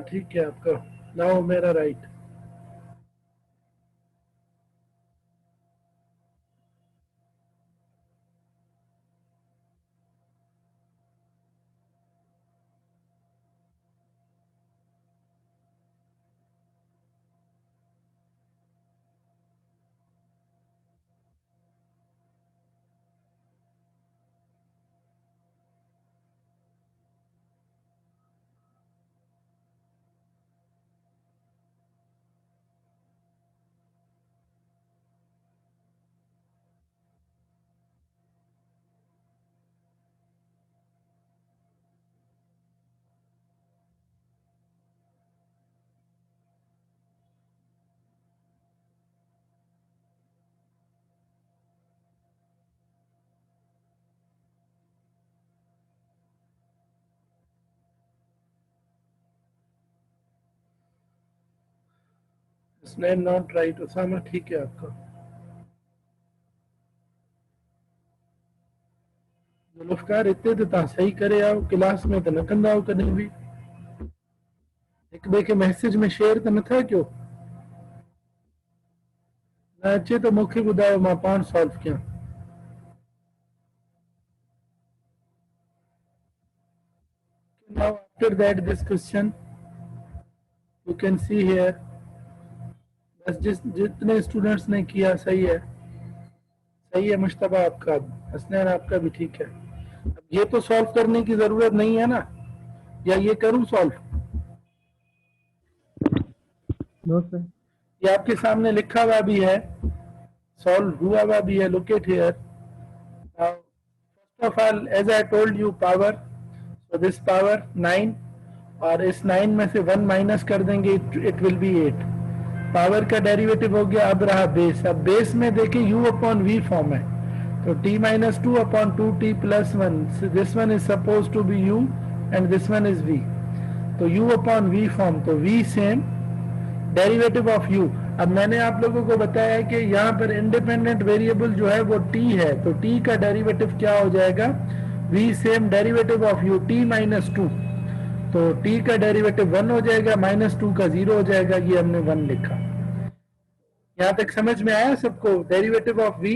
ठीक है आपका नाउ मेरा राइट। इसने नॉट राइट उसामा, ठीक है आपका। जुल्फकार इतने तो तव्हां सही करे आओ, क्लास में तो न कंदा आहियो कॾहिं बि, हिक ॿिए खे मैसेज में शेयर त नथा कयो। न अचे त मूंखे ॿुधायो, मां पाण सॉल्व कयां। Now after that this question you can see here, बस जितने स्टूडेंट्स ने किया सही है, सही है मुश्तबा आपका, हसनैन आपका भी ठीक है। अब ये तो सॉल्व करने की जरूरत नहीं है ना, या ये करूं सॉल्व? No sir. ये आपके सामने लिखा हुआ भी है, सॉल्व हुआ हुआ भी है, look at here. Now first of all as I told you power, so this power 9 और इस 9 में से 1 माइनस कर देंगे, इट विल बी 8। पावर का डेरिवेटिव हो गया। अब रहा बेस, अब बेस में देखें u अपॉन v फॉर्म है, तो t minus 2 upon 2t plus 1, this one is suppose to be u and this one is v, तो u अपॉन v फॉर्म, तो v same derivative of u। अब मैंने आप लोगों को बताया कि यहाँ पर इंडिपेंडेंट वेरिएबल जो है वो t है, तो t का डेरिवेटिव क्या हो जाएगा, v same derivative of u, t minus 2, तो t का डेरिवेटिव 1 हो जाएगा, माइनस 2 का 0 हो जाएगा, ये हमने 1 लिखा। यहाँ तक समझ में आया सबको? Derivative of v,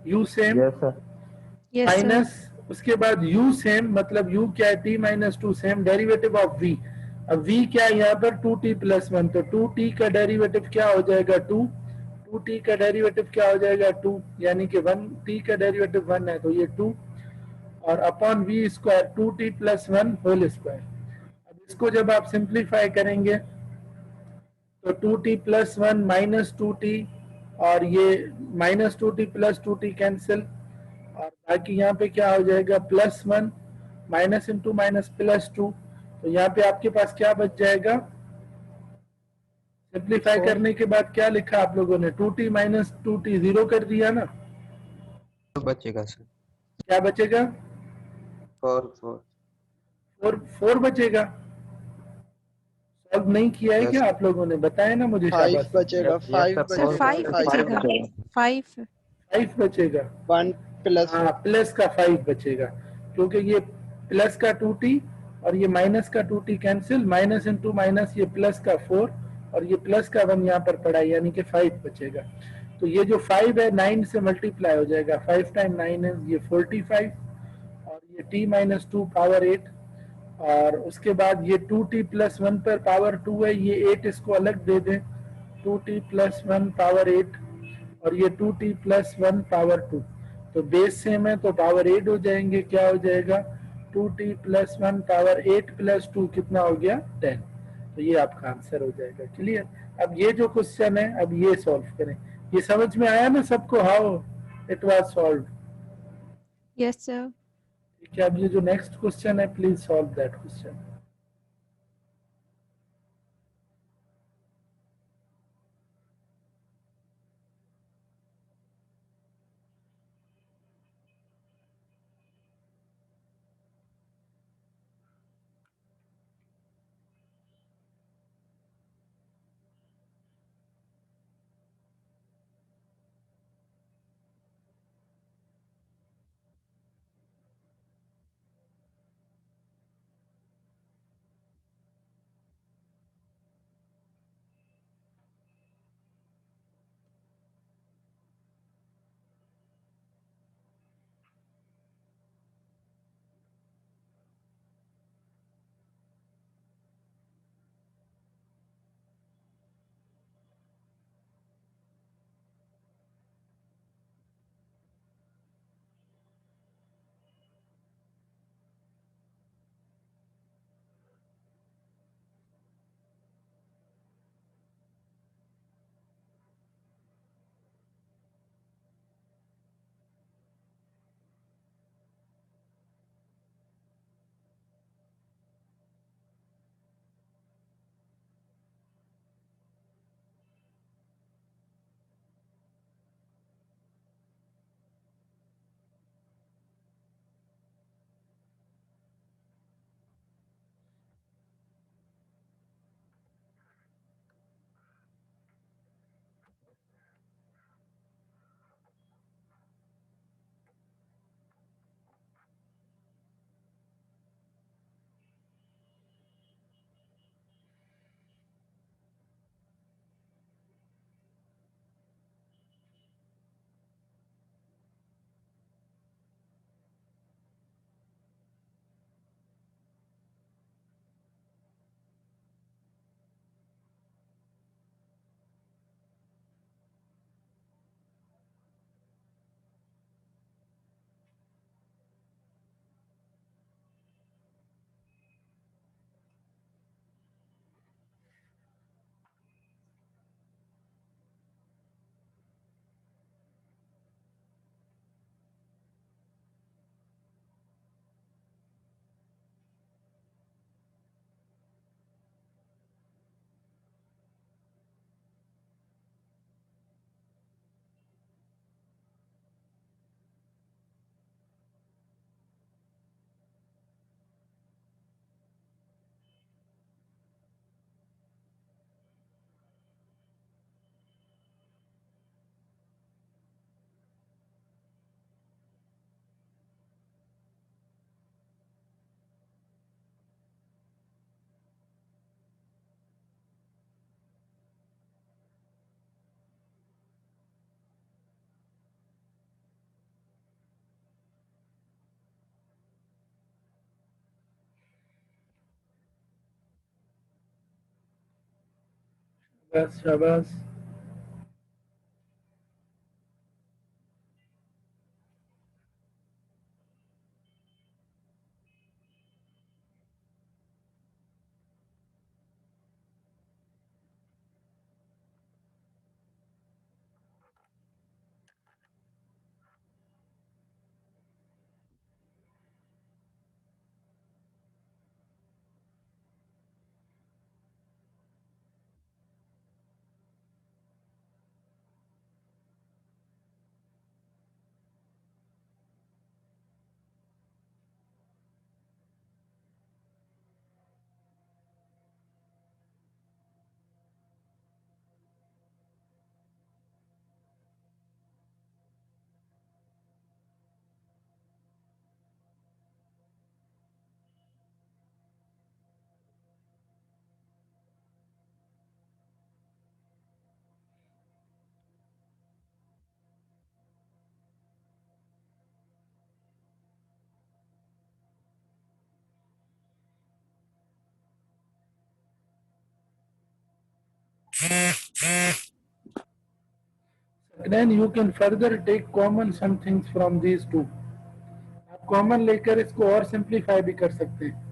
u same yes sir. Minus, उसके बाद u सेम, मतलब u क्या है, t minus 2 same derivative of v। अब v क्या है यहाँ पर 2t प्लस 1, तो 2t का डेरिवेटिव क्या हो जाएगा 2, 2t का डेरिवेटिव क्या हो जाएगा 2, यानी कि 1t का डेरिवेटिव 1 है, तो ये 2 और upon v square 2t plus 1 whole square. अब इसको जब आप सिंप्लीफाई करेंगे तो 2t प्लस 1 माइनस 2t, और ये minus 2t plus 2t cancel, और बाकी यहाँ पे क्या हो जाएगा plus 1 minus into minus plus 2, तो यहाँ पे आपके पास क्या बच जाएगा, सिंप्लीफाई करने के बाद क्या लिखा आप लोगों ने, 2t माइनस 2t 0 कर दिया ना, तो बचेगा सर क्या बचेगा 4 4 बचेगा। सॉल्व नहीं किया है क्या आप लोगों ने, बताया ना मुझे, शाबाश। बचेगा, 5 सर 5 बचेगा, 5 बचेगा, 1 प्लस हाँ प्लस का 5 बचेगा, क्योंकि ये प्लस का 2t और ये माइनस का 2t cancel, minus into minus ये प्लस का 4 और ये प्लस का 1 यहाँ पर पड़ा, यानी कि 5 बचेगा। तो ये जो 5 है 9 से मल्टीप्लाई हो जाएगा, 5 टाइम 9 है ये 45, और ये t माइनस 2 पावर 8, और उसके बाद ये 2t प्लस 1 पर पावर 2 है, ये 8 इसको अलग दे दें, 2t प्लस 1 पावर 8 और ये 2t प्लस 1 पावर 2, तो बेस सेम है तो पावर 8 हो जाएंगे, क्या हो जाएगा 2t प्लस 1 पावर 8 प्लस 2 कितना हो गया 10, तो ये आपका आंसर हो जाएगा। क्लियर? अब ये जो क्वेश्चन है अब ये सॉल्व करें, ये समझ में आया ना सबको, how it was solve? Yes sir. ठीक है, अब ये जो नेक्स्ट क्वेश्चन है प्लीज सॉल्व दैट क्वेश्चन। बस शाबाश। Then you can further take common some things from these two. आप कॉमन लेकर इसको और सिंप्लीफाई भी कर सकते हैं।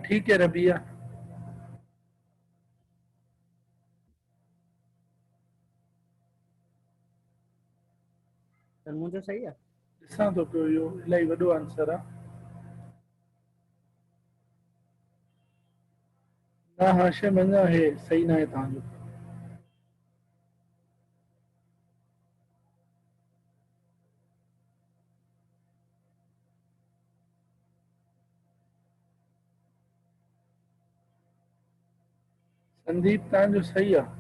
ठीक है रबिया। सर मुझे सही है। ॾिसां थो पियो इहो इलाही वॾो आंसर आहे। न हाशिम अञा हे सही न आहे तव्हांजो। संदीप तव्हांजो सही आहे।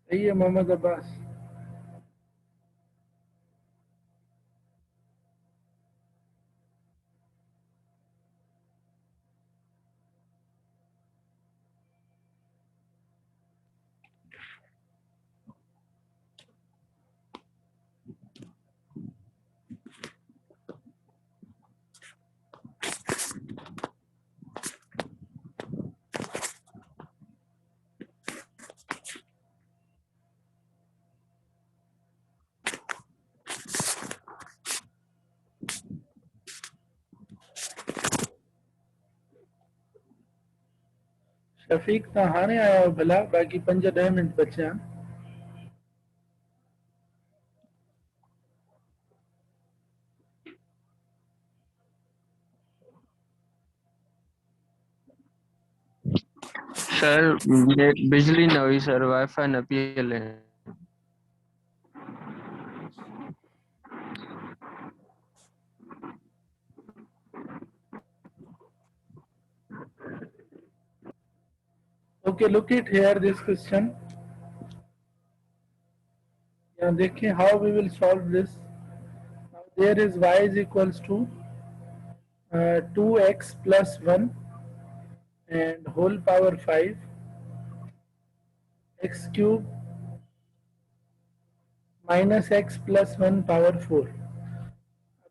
सही है मोहम्मद अब्बास। शफ़ीक तव्हां हाणे आया आहियो भला, बाक़ी 5-10 मिंट बचिया आहिनि। सर बिजली न हुई सर, वाईफाई न पी हले। Okay, look at here this question. यहाँ देखिए how we will solve this. Now there is y is equals to 2x plus 1 and whole power 5 x cube minus x plus one power 4।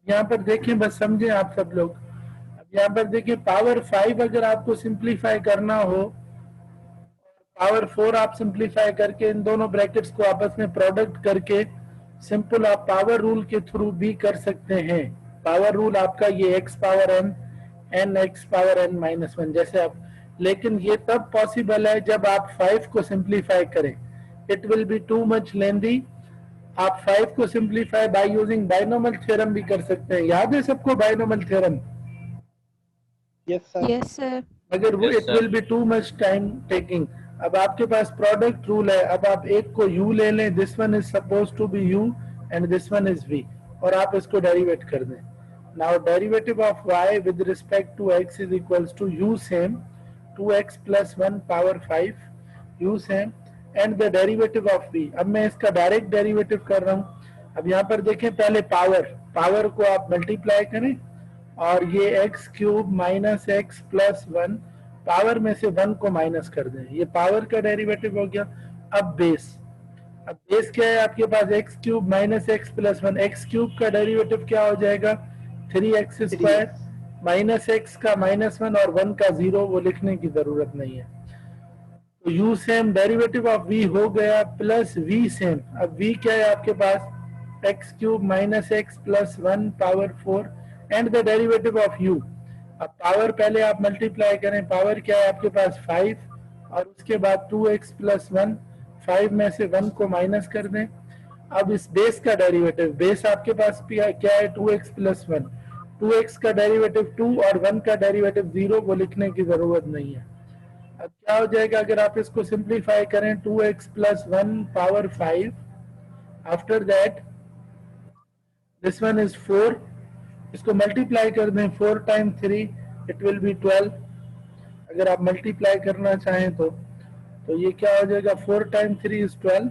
यहाँ पर देखें, बस समझें आप सब लोग। अब यहाँ पर देखिए पावर 5 अगर आपको सिंप्लीफाई करना हो, पावर 4 आप सिंप्लीफाई करके इन दोनों ब्रैकेट्स को आपस में प्रोडक्ट करके सिंपल आप पावर रूल के थ्रू भी कर सकते हैं। पावर रूल आपका ये x power n n x power n minus 1 जैसे आप, लेकिन ये तब पॉसिबल है जब आप 5 को सिंप्लीफाई करें। It will be too much lengthy. आप 5 को simplify by using binomial theorem भी कर सकते हैं। याद है सबको बाइनोमियल थ्योरम? Yes sir. मगर वो it will be too much time taking. अब आपके पास प्रोडक्ट रूल है, अब आप एक को u ले लें, this one is suppose to be u and this one is v, और आप इसको डेरिवेट कर दें। Now derivative of y with respect to x is equals to u same 2x plus 1 power 5 u same and the derivative of v। अब मैं इसका direct derivative कर रहा हूं। अब यहाँ पर देखें, पहले पावर को आप मल्टीप्लाई करें और ये x cube minus x plus 1 power में से 1 को माइनस कर दें, ये पावर का डेरिवेटिव हो गया। अब बेस क्या है आपके पास? X cube minus x plus 1। X cube का डेरिवेटिव क्या हो जाएगा? 3x स्क्वायर माइनस एक्स का माइनस 1 और 1 का 0, वो लिखने की जरूरत नहीं है। तो u same derivative of v हो गया प्लस v सेम। अब v क्या है आपके पास? X cube minus x plus 1 power 4 and the derivative of u। अब पावर पहले आप मल्टीप्लाई करें, पावर क्या है आपके पास? 5 और उसके बाद 2x प्लस 1, 5 में से 1 को माइनस कर दें। अब इस बेस का डेरिवेटिव, बेस आपके पास क्या है? 2x plus 1। 2x का डेरिवेटिव 2 और 1 का डेरिवेटिव 0, वो लिखने की जरूरत नहीं है। अब क्या हो जाएगा अगर आप इसको सिंप्लीफाई करें? 2x plus 1 power 5, after that this one is 4, इसको मल्टीप्लाई कर दें 4 टाइम 3, इट विल बी 12। अगर आप मल्टीप्लाई करना चाहें तो ये क्या हो जाएगा? 4 टाइम 3 इज 12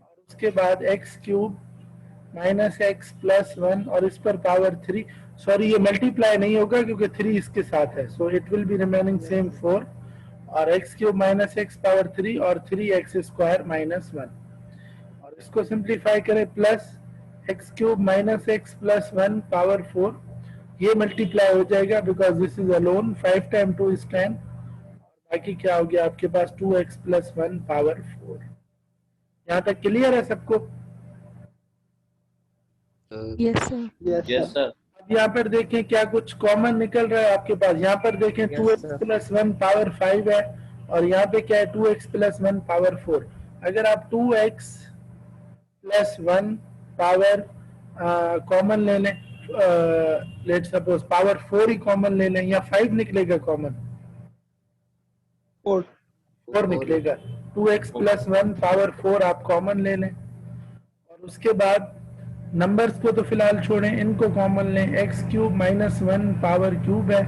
और उसके बाद x cube minus x plus 1 और इस पर पावर 3। सॉरी, ये मल्टीप्लाई नहीं होगा क्योंकि 3 इसके साथ है, सो it will be remaining same 4 और x cube minus x power 3 और 3x स्क्वायर माइनस 1, और इसको सिंप्लीफाई करें plus x cube minus x plus 1 power 4। ये मल्टीप्लाई हो जाएगा because this is alone, 5 time 2 is 10 और बाकी क्या हो गया आपके पास? 2x plus 1 power 4। यहाँ तक क्लियर है सबको? Yes sir. Yes sir. अब यहाँ पर देखें क्या कुछ कॉमन निकल रहा है आपके पास। यहाँ पर देखें 2x प्लस 1 पावर 5 है और यहाँ पे क्या है? 2x plus 1 power 4। अगर आप 2x प्लस 1 पावर कॉमन ले लें, लेट सपोज पावर 4 ही कॉमन ले लें, या 5 निकलेगा कॉमन? 4 निकलेगा। 2x प्लस 1 पावर 4 आप कॉमन ले लें और उसके बाद नंबर्स को तो फिलहाल छोड़ें, इनको कॉमन लें। X cube minus 1 power cube है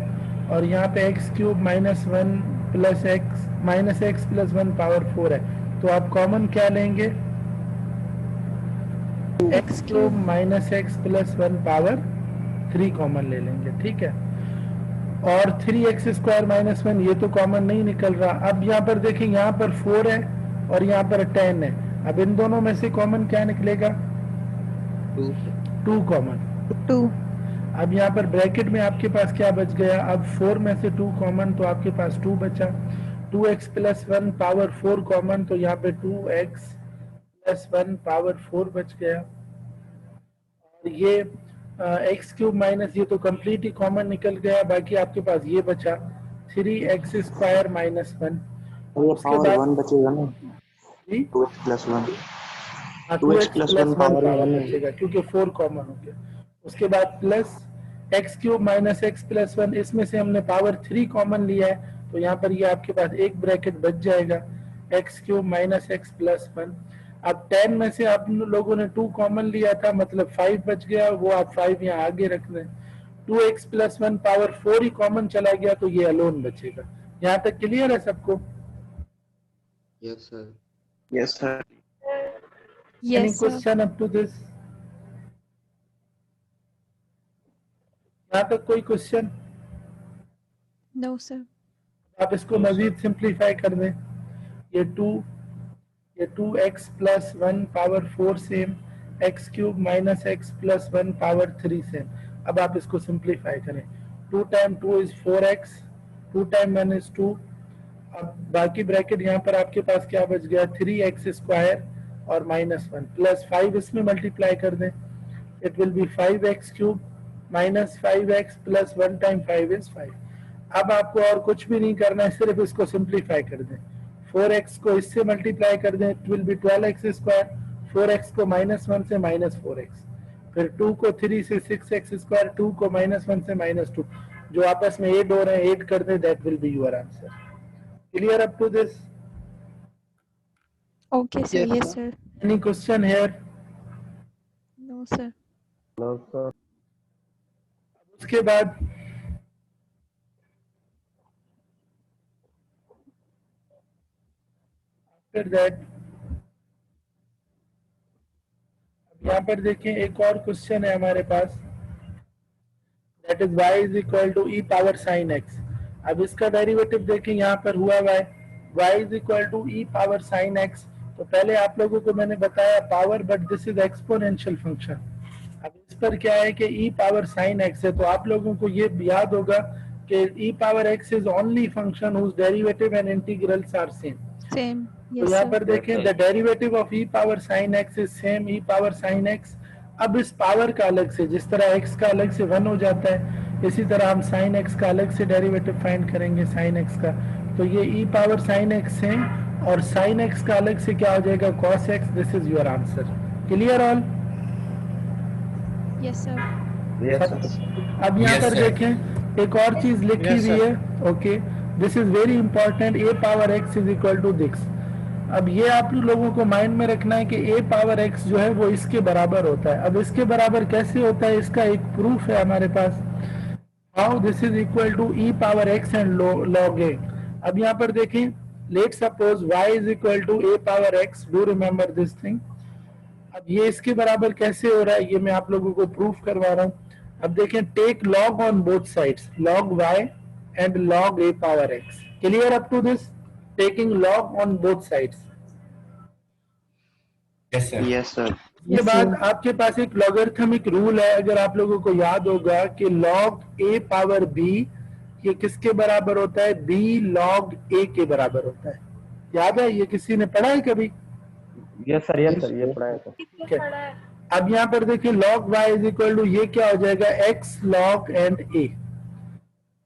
और यहाँ पे x cube minus 1 plus x minus x plus 1 power 4 है, तो आप कॉमन क्या लेंगे? X cube minus x plus 1 power 3 common ले लेंगे, ठीक है। और 3x स्क्वायर माइनस 1 ये तो कॉमन नहीं निकल रहा। अब यहाँ पर देखें, यहाँ पर 4 है और यहाँ पर 10 है। अब इन दोनों में से कॉमन क्या निकलेगा? 2 कॉमन। 2। अब यहाँ पर ब्रैकेट में आपके पास क्या बच गया? अब 4 में से 2 कॉमन तो आपके पास 2 बचा। 2x प्लस 1 पावर 4 कॉमन तो यहाँ पे 2x प्लस 1 पावर 4 बच गया। और ये एक्स क्यूब माइनस ये तो कंप्लीट ही कॉमन निकल गया। बाकी आपके पास ये बचा 3x स्क्वायर माइनस 1। उसके बाद 1 बचेगा ना? 2x plus 1। 2x plus 1 power बचेगा क्योंकि 4 कॉमन हो गया। उसके बाद plus x cube minus x plus 1, इसमें से हमने पावर 3 कॉमन लिया है तो यहाँ पर ये आपके पास एक ब्रैकेट बच जाएगा, x cube minus x plus 1। अब 10 में से आप लोगों ने 2 कॉमन लिया था, मतलब 5 बच गया, वो आप 5 यहाँ आगे रख दें। 2x प्लस 1 पावर 4 ही कॉमन चला गया तो ये अलोन बचेगा। यहाँ तक क्लियर है सबको? Yes sir. Yes sir. Any question up to this? यहाँ तक कोई क्वेश्चन? No sir. आप इसको मजीद सिंप्लीफाई कर दें। ये 2, ये 2x plus 1 power 4 same, x cube minus x plus 1 power 3 same. अब आप इसको सिंप्लीफाई करें, 2 time 2 is 4x, 2 time 1 is 2। अब बाकी ब्रैकेट यहाँ पर आपके पास क्या बच गया, 3x स्क्वायर और माइनस 1 प्लस 5 इसमें मल्टीप्लाई कर दें, it will B 5x cube minus 5x plus 1 time 5 is 5। अब आपको और कुछ भी नहीं करना है, सिर्फ इसको सिंप्लीफाई कर दें, 4x को इससे मल्टीप्लाई कर दें, it will B 12x square, 4x को माइनस 1 से माइनस 4x, फिर 2 को 3 से 6x स्क्वायर, 2 को माइनस 1 से माइनस 2, जो आपस में 8 हो रहे हैं 8 कर दें, that will be your answer. Clear up to this? Okay, sir. Yes, sir. Any question here? No, sir. No, sir. उसके बाद आफ्टर दैट यहाँ पर देखें एक और क्वेश्चन है हमारे पास, that is y is equal to e power sine x। अब इसका डेरिवेटिव देखें, यहाँ पर हुआ y is equal to e power sine x। तो पहले आप लोगों को मैंने बताया power, but this is exponential function. अब इस पर क्या है कि e पावर साइन x है, तो आप लोगों को ये याद होगा कि e power x is only function whose derivative and integrals are same. Same. तो Yes, यहाँ sir. पर देखें, the derivative of e power sine x is same e power sine x। अब इस पावर का अलग से, जिस तरह x का अलग से 1 हो जाता है, इसी तरह हम साइन x का अलग से डेरिवेटिव फाइंड करेंगे साइन x का। तो ये e पावर साइन x है और साइन x का अलग से क्या हो जाएगा, cos x। This is your answer. Clear all? Yes, sir. अब यहाँ Yes, पर sir. देखें एक और चीज लिखी Yes, हुई sir. है, okay, this is very important, a power x is equal to this. अब ये आप लोगों को माइंड में रखना है कि a पावर x जो है वो इसके बराबर होता है। अब इसके बराबर कैसे होता है, इसका एक प्रूफ है हमारे पास, how this is equal to e power x and log a। अब यहाँ पर देखें, let suppose y is equal to a power x, do remember this thing. अब ये इसके बराबर कैसे हो रहा है, ये मैं आप लोगों को प्रूफ करवा रहा हूँ। अब देखें, take log on both sides, log y and log a power x। Clear up to this? Taking log on both sides. Yes sir. Yes, sir. इसके बाद आपके पास एक लॉगरिथमिक रूल है, अगर आप लोगों को याद होगा कि log a पावर b ये किसके बराबर होता है, b log a के बराबर होता है। याद है, ये किसी ने पढ़ा है कभी? यस सर, ये पढ़ाया था। ठीक है। अब यहाँ पर देखिए log y is equal to, ये क्या हो जाएगा, x log एंड a।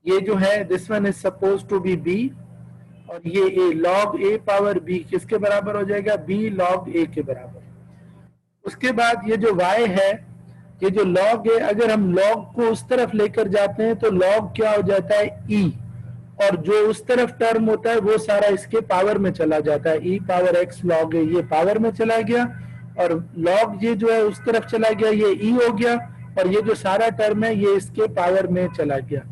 ये जो है this one is suppose to be b, और ये a log a power b किसके बराबर हो जाएगा, b log a के बराबर। उसके बाद ये जो y है, ये जो log है, अगर हम log को उस तरफ लेकर जाते हैं तो log क्या हो जाता है, e, और जो उस तरफ टर्म होता है वो सारा इसके पावर में चला जाता है, e power x log a, ये पावर में चला गया, और log ये जो है उस तरफ चला गया, ये e हो गया, और ये जो सारा टर्म है ये इसके पावर में चला गया।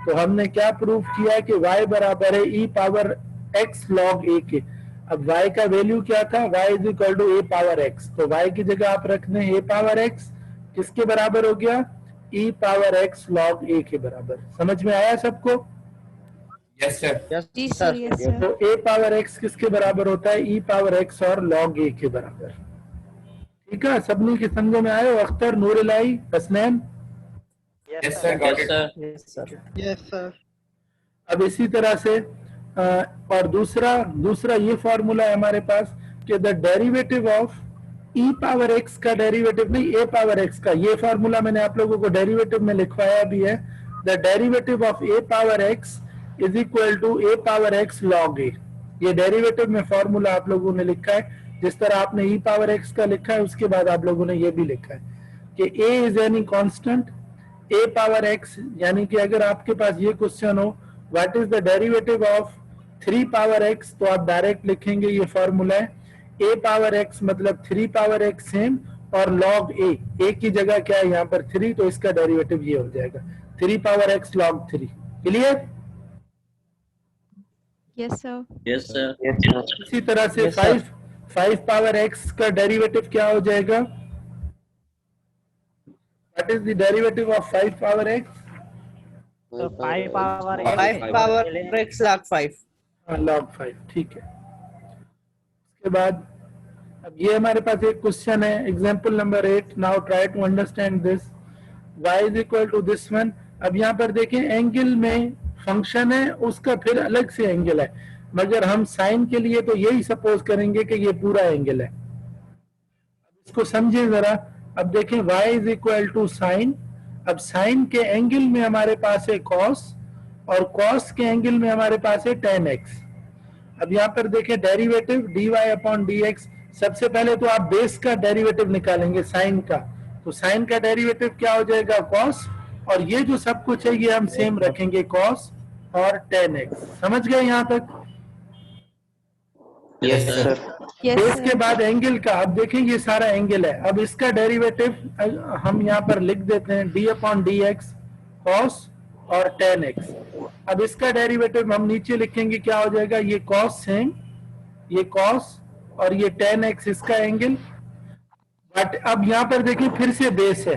तो हमने क्या प्रूफ किया कि y बराबर है e power x log a के। अब y का वैल्यू क्या था, y is equal to a power x, तो y की जगह आप रख दें a पावर x, किसके बराबर हो गया, e power x log a के बराबर। समझ में आया सबको? Yes sir. जी सर, yes, sir. तो a पावर x किसके बराबर होता है, e पावर x और log a के बराबर। ठीक है, सबने की समझ में आया? Akhtar, Noor Ilahi, Hasnain? Yes sir, got it. Yes sir. अब इसी तरह से और दूसरा ये फॉर्मूला है हमारे पास कि the derivative of e power x का डेरिवेटिव नहीं, a पावर x का, ये फॉर्मूला मैंने आप लोगों को डेरिवेटिव में लिखवाया भी है। The derivative of a power x is equal to a power x log a। ये डेरिवेटिव में फॉर्मूला आप लोगों ने लिखा है, जिस तरह आपने e पावर x का लिखा है, उसके बाद आप लोगों ने ये भी लिखा है कि a is any constant, a power x, यानी कि अगर आपके पास ये क्वेश्चन हो what is the derivative of 3 power x, तो आप डायरेक्ट लिखेंगे, ये फॉर्मूला है, a पावर x मतलब 3 पावर x सेम, और log a की जगह क्या है यहाँ पर 3, तो इसका डेरिवेटिव ये हो जाएगा 3 power x log 3। Clear? Yes, sir. Yes sir. इसी तरह से 5 पावर x का डेरिवेटिव क्या हो जाएगा, what is the derivative of 5 power x, तो 5 power 5 power x log 5। log 5। ठीक है। उसके बाद अब ये हमारे पास एक क्वेश्चन है, example number 8. Now try to understand this. y is equal to this one. अब यहाँ पर देखें एंगल में फंक्शन है, उसका फिर अलग से एंगल है, मगर हम साइन के लिए तो यही सपोज करेंगे कि ये पूरा एंगल है. इसको समझे जरा. अब देखें y is equal to sine. अब साइन के एंगल में हमारे पास है cos और cos के एंगल में हमारे पास है tan x. अब यहाँ पर देखें डेरिवेटिव dy अपॉन dx. सबसे पहले तो आप बेस का डेरिवेटिव निकालेंगे साइन का, तो साइन का डेरिवेटिव क्या हो जाएगा cos, और ये जो सब कुछ है ये हम सेम रखेंगे cos और tan x. समझ गए यहाँ तक? Yes sir. बेस के बाद एंगल का. अब देखें ये सारा एंगल है. अब इसका डेरिवेटिव हम यहाँ पर लिख देते हैं d अपॉन dx cos और tan x. अब इसका डेरिवेटिव हम नीचे लिखेंगे, क्या हो जाएगा, ये cos सेम, ये cos और ये tan x इसका एंगल. बट अब यहाँ पर देखिए फिर से बेस है.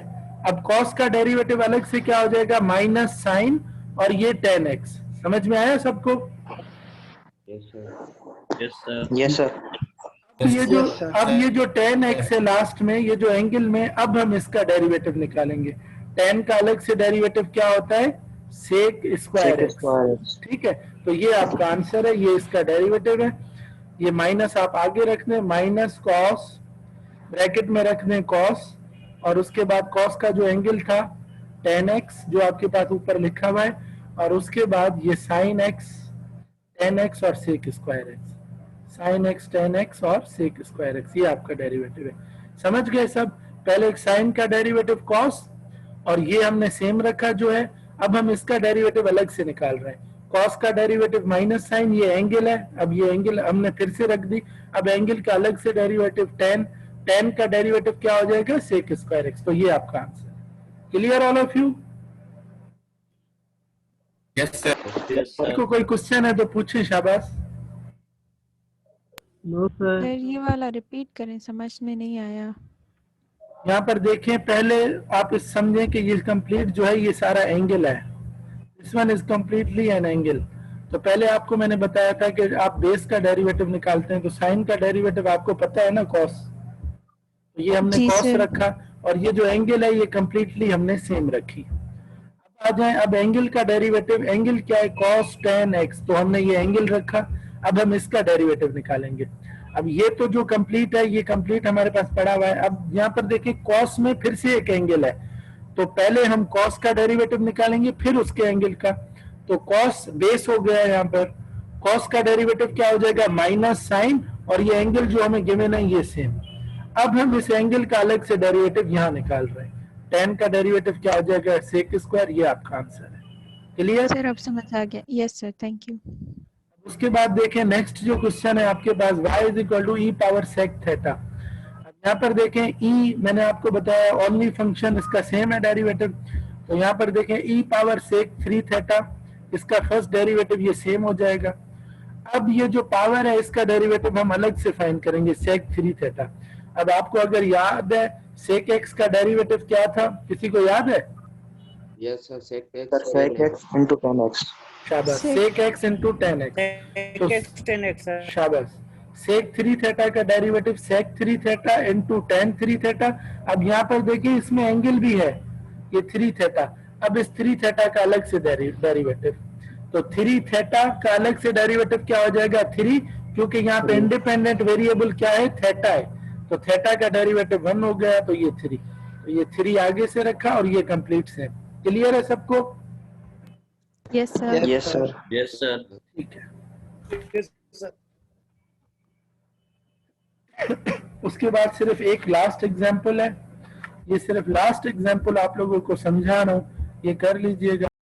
अब cos का डेरिवेटिव अलग से क्या हो जाएगा, माइनस साइन और ये tan x. समझ में आया सबको? Yes sir. अब ये जो tan x है लास्ट में, ये जो एंगल में, अब हम इसका डेरिवेटिव निकालेंगे. tan का अलग से डेरिवेटिव क्या होता है, sec स्क्वायर x. ठीक है, तो ये आपका आंसर है, ये इसका डेरिवेटिव है. ये माइनस आप आगे रख दें, माइनस cos, ब्रैकेट में रख दें cos, और उसके बाद cos का जो एंगल था tan x जो आपके पास ऊपर लिखा हुआ है, और उसके बाद ये sin x, tan x और sec square x. sin x, tan x और sec स्क्वायर x, ये आपका डेरिवेटिव है. समझ गए सब? पहले एक साइन का डेरिवेटिव cos और ये हमने सेम रखा जो है. अब हम इसका डेरिवेटिव अलग से निकाल रहे हैं. cos का डेरिवेटिव माइनस साइन, ये एंगल है. अब ये एंगल हमने फिर से रख दी. अब एंगल का अलग से डेरिवेटिव tan का डेरिवेटिव क्या हो जाएगा, sec स्क्वायर x. तो ये आपका answer. Clear all of you? Yes sir. आपको कोई क्वेश्चन है तो पूछे, शाबाश. No sir. सर ये वाला रिपीट करें, समझ में नहीं आया. यहाँ पर देखें, पहले आप इस समझें कि ये कंप्लीट जो है ये सारा एंगल है. This one is completely an angle. तो पहले आपको मैंने बताया था कि आप बेस का डेरिवेटिव निकालते हैं, तो साइन का डेरिवेटिव आपको पता है ना, cos. तो ये हमने जी cos सर. रखा, और ये जो एंगल है ये कंप्लीटली हमने सेम रखी. अब आ जाए, अब एंगल का डेरिवेटिव, एंगल क्या है, cos tan x. तो हमने ये एंगल रखा. अब हम इसका डेरिवेटिव निकालेंगे. अब ये तो जो कंप्लीट है, ये कंप्लीट हमारे पास पड़ा हुआ है. अब यहाँ पर देखिए cos में फिर से एक एंगल है, तो पहले हम cos का डेरिवेटिव निकालेंगे, फिर उसके एंगल का. तो cos बेस हो गया है. यहाँ पर cos का डेरिवेटिव क्या हो जाएगा, माइनस साइन, और ये एंगल जो हमें गिवन है ये सेम. अब हम इस एंगल का अलग से डेरिवेटिव यहाँ निकाल रहे हैं. tan का डेरिवेटिव क्या हो जाएगा, sec स्क्वायर. ये आपका आंसर है. क्लियर सर अब समझ आ गया. Yes sir, thank you. उसके बाद देखें नेक्स्ट जो क्वेश्चन है आपके पास, y is equal to e power sec theta. यहाँ पर देखें e, मैंने आपको बताया ओनली फंक्शन, इसका सेम है डेरिवेटिव. तो यहाँ पर देखें e पावर सेक 3 थीटा, इसका फर्स्ट डेरिवेटिव ये सेम हो जाएगा. अब ये जो पावर है इसका डेरिवेटिव हम अलग से फाइंड करेंगे, सेक 3 थीटा. अब आपको अगर याद है सेक x का डेरिवेटिव क्या था, किसी को याद है? Yes sir. sec x into tan x. शाबाश. sec x into tan x. तो शाबाश. sec 3 थीटा का derivative sec 3 theta into tan 3 theta. अब यहाँ पर देखिए इसमें एंगल भी है, ये 3 थीटा. अब इस 3 थीटा का अलग से डेरिवेटिव, तो 3 थीटा का अलग से डेरिवेटिव क्या हो जाएगा, 3, क्योंकि यहाँ पे इंडिपेंडेंट वेरिएबल क्या है, थीटा है. तो थीटा का डेरिवेटिव 1 हो गया, तो ये 3. तो ये 3 आगे से रखा, और ये कंप्लीट से. क्लियर है सबको? Yes sir. Yes sir. Yes sir. ठीक है. उसके बाद सिर्फ एक लास्ट एग्जाम्पल है. ये सिर्फ लास्ट एग्जाम्पल आप लोगों को समझा रहा हूँ, ये कर लीजिएगा.